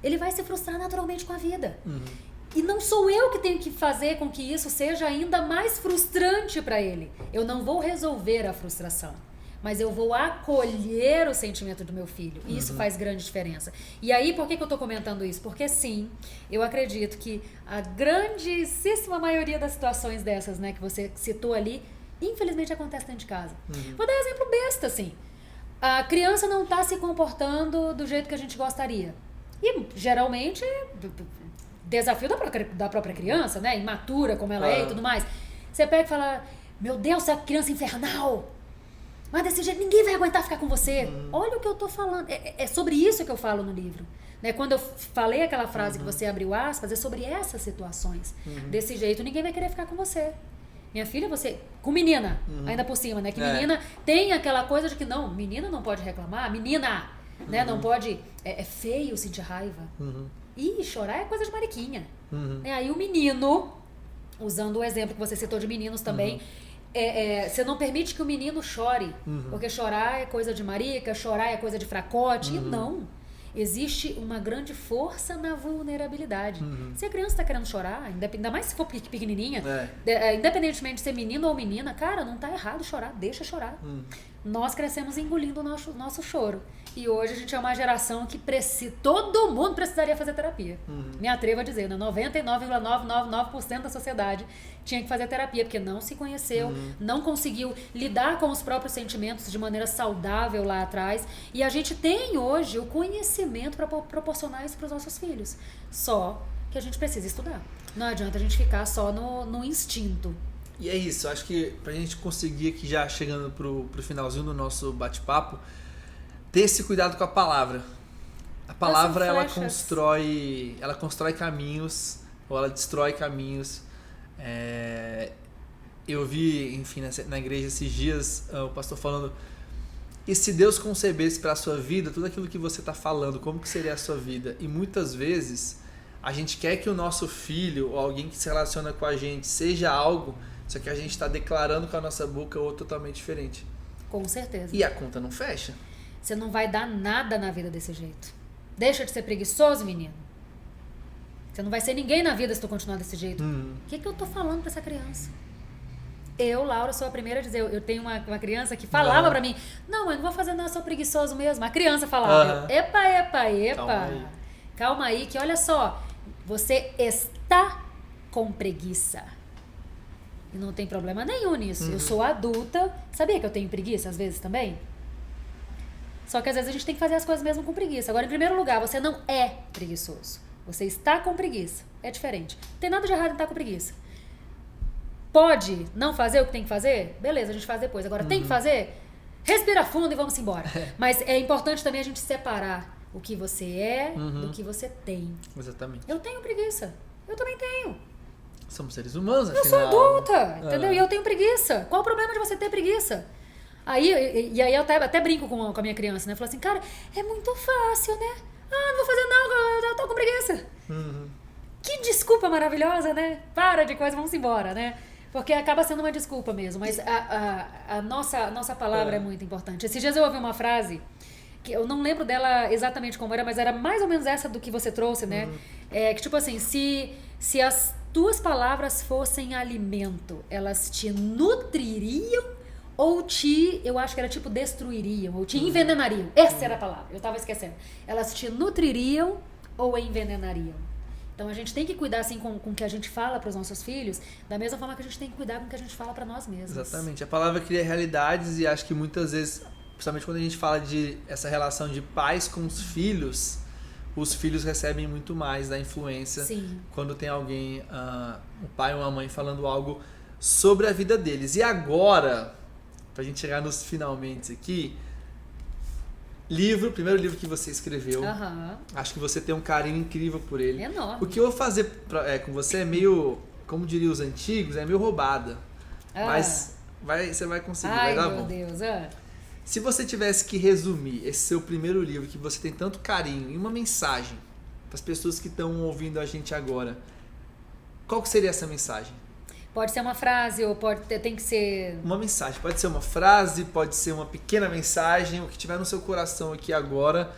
Ele vai se frustrar naturalmente com a vida. E não sou eu que tenho que fazer com que isso seja ainda mais frustrante para ele. Eu não vou resolver a frustração, mas eu vou acolher o sentimento do meu filho. E isso faz grande diferença. E aí, por que eu estou comentando isso? Porque sim, eu acredito que a grandíssima maioria das situações dessas, né, que você citou ali, infelizmente acontece dentro de casa. Vou dar um exemplo besta, assim. A criança não está se comportando do jeito que a gente gostaria. E, geralmente, desafio da própria criança, né? Imatura como ela é e tudo mais. Você pega e fala, meu Deus, essa criança infernal! Mas desse jeito ninguém vai aguentar ficar com você. Olha o que eu tô falando. É sobre isso que eu falo no livro. Né? Quando eu falei aquela frase que você abriu aspas, é sobre essas situações. Desse jeito ninguém vai querer ficar com você. Minha filha, você... Com menina, ainda por cima, né? Que menina tem aquela coisa de que não, menina não pode reclamar, menina, né? Não pode... É feio sentir raiva. E chorar é coisa de mariquinha. Aí o menino, usando o exemplo que você citou de meninos também, você não permite que o menino chore. Porque chorar é coisa de marica, chorar é coisa de fracote. E não. Existe uma grande força na vulnerabilidade. Se a criança está querendo chorar, ainda mais se for pequenininha, independentemente de ser menino ou menina, cara, não tá errado chorar, deixa chorar. Nós crescemos engolindo o nosso choro. E hoje a gente é uma geração que todo mundo precisaria fazer terapia. Me atrevo a dizer, né? 99,999% da sociedade tinha que fazer terapia, porque não se conheceu, não conseguiu lidar com os próprios sentimentos de maneira saudável lá atrás. E a gente tem hoje o conhecimento para proporcionar isso para os nossos filhos. Só que a gente precisa estudar. Não adianta a gente ficar só no instinto. E é isso, acho que pra gente conseguir aqui, já chegando pro finalzinho do nosso bate-papo, ter esse cuidado com a palavra. A palavra, ela constrói caminhos, ou ela destrói caminhos. Eu vi, enfim, na igreja esses dias, o pastor falando, e se Deus concebesse para a sua vida tudo aquilo que você está falando, como que seria a sua vida? E muitas vezes a gente quer que o nosso filho ou alguém que se relaciona com a gente seja algo, só que a gente está declarando com a nossa boca ou totalmente diferente. Com certeza. E a conta não fecha. Você não vai dar nada na vida desse jeito. Deixa de ser preguiçoso, menino. Você não vai ser ninguém na vida se tu continuar desse jeito. O que eu tô falando pra essa criança? Eu, Laura, sou a primeira a dizer. Eu tenho uma criança que falava pra mim, não, eu não vou fazer nada, sou preguiçoso mesmo. A criança falava, epa. Calma aí, que olha só, você está com preguiça. E não tem problema nenhum nisso. Eu sou adulta. Sabia que eu tenho preguiça às vezes também? Só que às vezes a gente tem que fazer as coisas mesmo com preguiça. Agora, em primeiro lugar, você não é preguiçoso. Você está com preguiça. É diferente. Não tem nada de errado em estar com preguiça. Pode não fazer o que tem que fazer? Beleza, a gente faz depois. Agora, tem que fazer? Respira fundo e vamos embora. Mas é importante também a gente separar o que você é do que você tem. Exatamente. Eu tenho preguiça. Eu também tenho. Somos seres humanos, afinal. Eu sou adulta, entendeu? E eu tenho preguiça. Qual o problema de você ter preguiça? Aí eu até brinco com a minha criança, né? Eu falo assim, cara, é muito fácil, né? Não vou fazer não, eu tô com preguiça. Que desculpa maravilhosa, né? Para de coisa, vamos embora, né? Porque acaba sendo uma desculpa mesmo. Mas a nossa palavra é muito importante. Esses dias eu ouvi uma frase, que eu não lembro dela exatamente como era, mas era mais ou menos essa do que você trouxe, né? Que tipo assim, se as tuas palavras fossem alimento, elas te nutririam ou eu acho que era tipo destruiriam, ou te envenenariam. Essa era a palavra, eu tava esquecendo. Elas te nutririam ou envenenariam. Então a gente tem que cuidar assim com o que a gente fala para os nossos filhos, da mesma forma que a gente tem que cuidar com o que a gente fala para nós mesmos. Exatamente. A palavra cria realidades e acho que muitas vezes, principalmente quando a gente fala de essa relação de pais com os filhos recebem muito mais da influência. Sim. Quando tem alguém, um pai ou uma mãe falando algo sobre a vida deles. E agora, pra gente chegar nos finalmente aqui, primeiro livro que você escreveu. Acho que você tem um carinho incrível por ele. Enorme. O que eu vou fazer com você é meio, como diriam os antigos, é meio roubada. Mas você vai conseguir, vai dar bom. Ai, meu Deus. Se você tivesse que resumir esse seu primeiro livro, que você tem tanto carinho, em uma mensagem para as pessoas que estão ouvindo a gente agora, qual que seria essa mensagem? Pode ser uma frase ou tem que ser... Uma mensagem. Pode ser uma frase, pode ser uma pequena mensagem, o que tiver no seu coração aqui agora,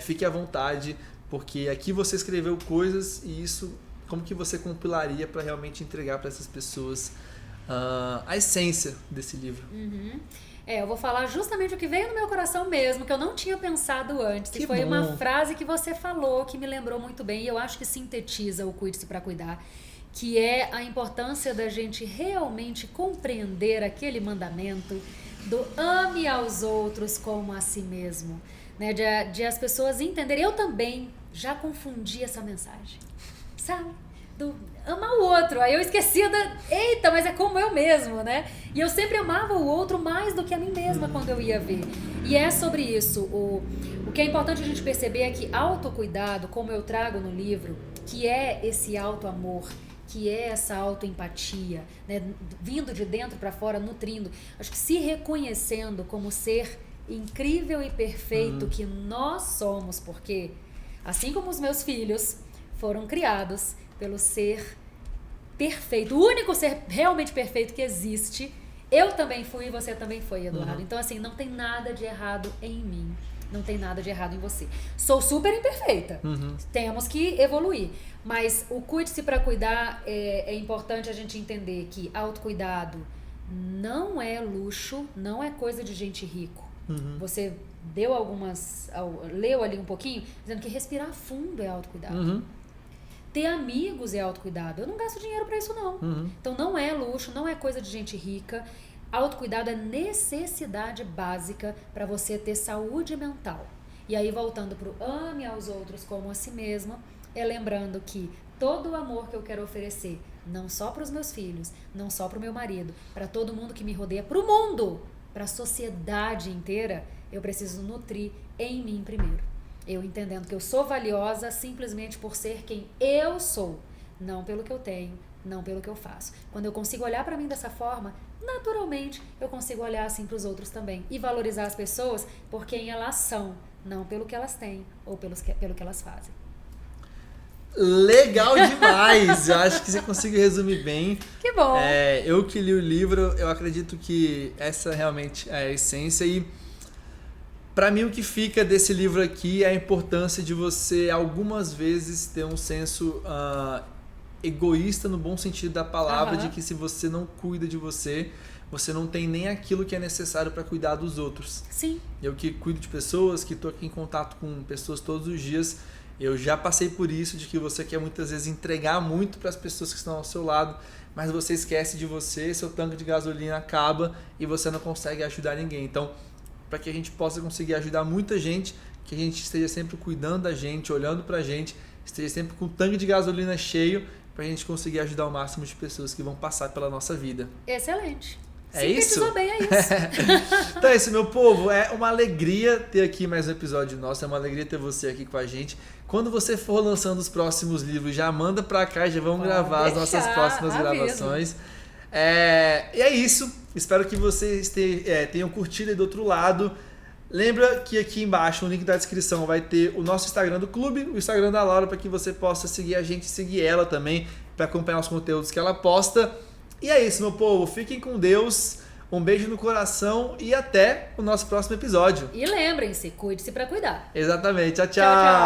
fique à vontade, porque aqui você escreveu coisas e isso, como que você compilaria para realmente entregar para essas pessoas a essência desse livro? Eu vou falar justamente o que veio no meu coração mesmo, que eu não tinha pensado antes. Que e foi bom. uma frase que você falou que me lembrou muito bem e eu acho que sintetiza o Cuide-se para Cuidar, que é a importância da gente realmente compreender aquele mandamento do ame aos outros como a si mesmo, né? De as pessoas entenderem. Eu também já confundi essa mensagem, sabe? amar o outro. Aí eu esquecia eita, mas é como eu mesmo, né? E eu sempre amava o outro mais do que a mim mesma quando eu ia ver. E é sobre isso. O que é importante a gente perceber é que autocuidado, como eu trago no livro, que é esse auto-amor, que é essa autoempatia, né? Vindo de dentro para fora, nutrindo. Acho que se reconhecendo como ser incrível e perfeito que nós somos, porque assim como os meus filhos foram criados pelo ser perfeito, o único ser realmente perfeito que existe, eu também fui e você também foi, Eduardo. Então, assim, não tem nada de errado em mim. Não tem nada de errado em você. Sou super imperfeita. Temos que evoluir. Mas o cuide-se para cuidar é importante a gente entender que autocuidado não é luxo, não é coisa de gente rico. Você leu ali um pouquinho, dizendo que respirar fundo é autocuidado. Ter amigos é autocuidado. Eu não gasto dinheiro para isso, não. Então não é luxo, não é coisa de gente rica. Autocuidado é necessidade básica para você ter saúde mental. E aí, voltando para o ame aos outros como a si mesma, é lembrando que todo o amor que eu quero oferecer, não só para os meus filhos, não só para o meu marido, para todo mundo que me rodeia, para o mundo, para a sociedade inteira, eu preciso nutrir em mim primeiro. Eu entendendo que eu sou valiosa simplesmente por ser quem eu sou, não pelo que eu tenho, não pelo que eu faço. Quando eu consigo olhar para mim dessa forma, naturalmente eu consigo olhar assim para os outros também e valorizar as pessoas por quem elas são, não pelo que elas têm ou pelo que elas fazem. Legal demais! Eu acho que você conseguiu resumir bem. Que bom! Eu que li o livro, eu acredito que essa realmente é a essência. E para mim o que fica desse livro aqui é a importância de você algumas vezes ter um senso egoísta no bom sentido da palavra, de que se você não cuida de você, você não tem nem aquilo que é necessário para cuidar dos outros. Sim. Eu que cuido de pessoas, que estou aqui em contato com pessoas todos os dias, eu já passei por isso, de que você quer muitas vezes entregar muito para as pessoas que estão ao seu lado, mas você esquece de você, seu tanque de gasolina acaba e você não consegue ajudar ninguém. Então, para que a gente possa conseguir ajudar muita gente, que a gente esteja sempre cuidando da gente, olhando para a gente, esteja sempre com o tanque de gasolina cheio, para a gente conseguir ajudar o máximo de pessoas que vão passar pela nossa vida. Excelente. É isso? Bem, é isso. Então é isso, meu povo. É uma alegria ter aqui mais um episódio nosso. É uma alegria ter você aqui com a gente. Quando você for lançando os próximos livros, já manda pra cá e já vamos gravar as nossas próximas gravações. E é isso. Espero que vocês tenham curtido aí do outro lado. Lembra que aqui embaixo, no link da descrição, vai ter o nosso Instagram do clube, o Instagram da Laura, para que você possa seguir a gente, seguir ela também, para acompanhar os conteúdos que ela posta. E é isso, meu povo. Fiquem com Deus. Um beijo no coração e até o nosso próximo episódio. E lembrem-se, cuide-se para cuidar. Exatamente. Tchau, tchau. Tchau, tchau.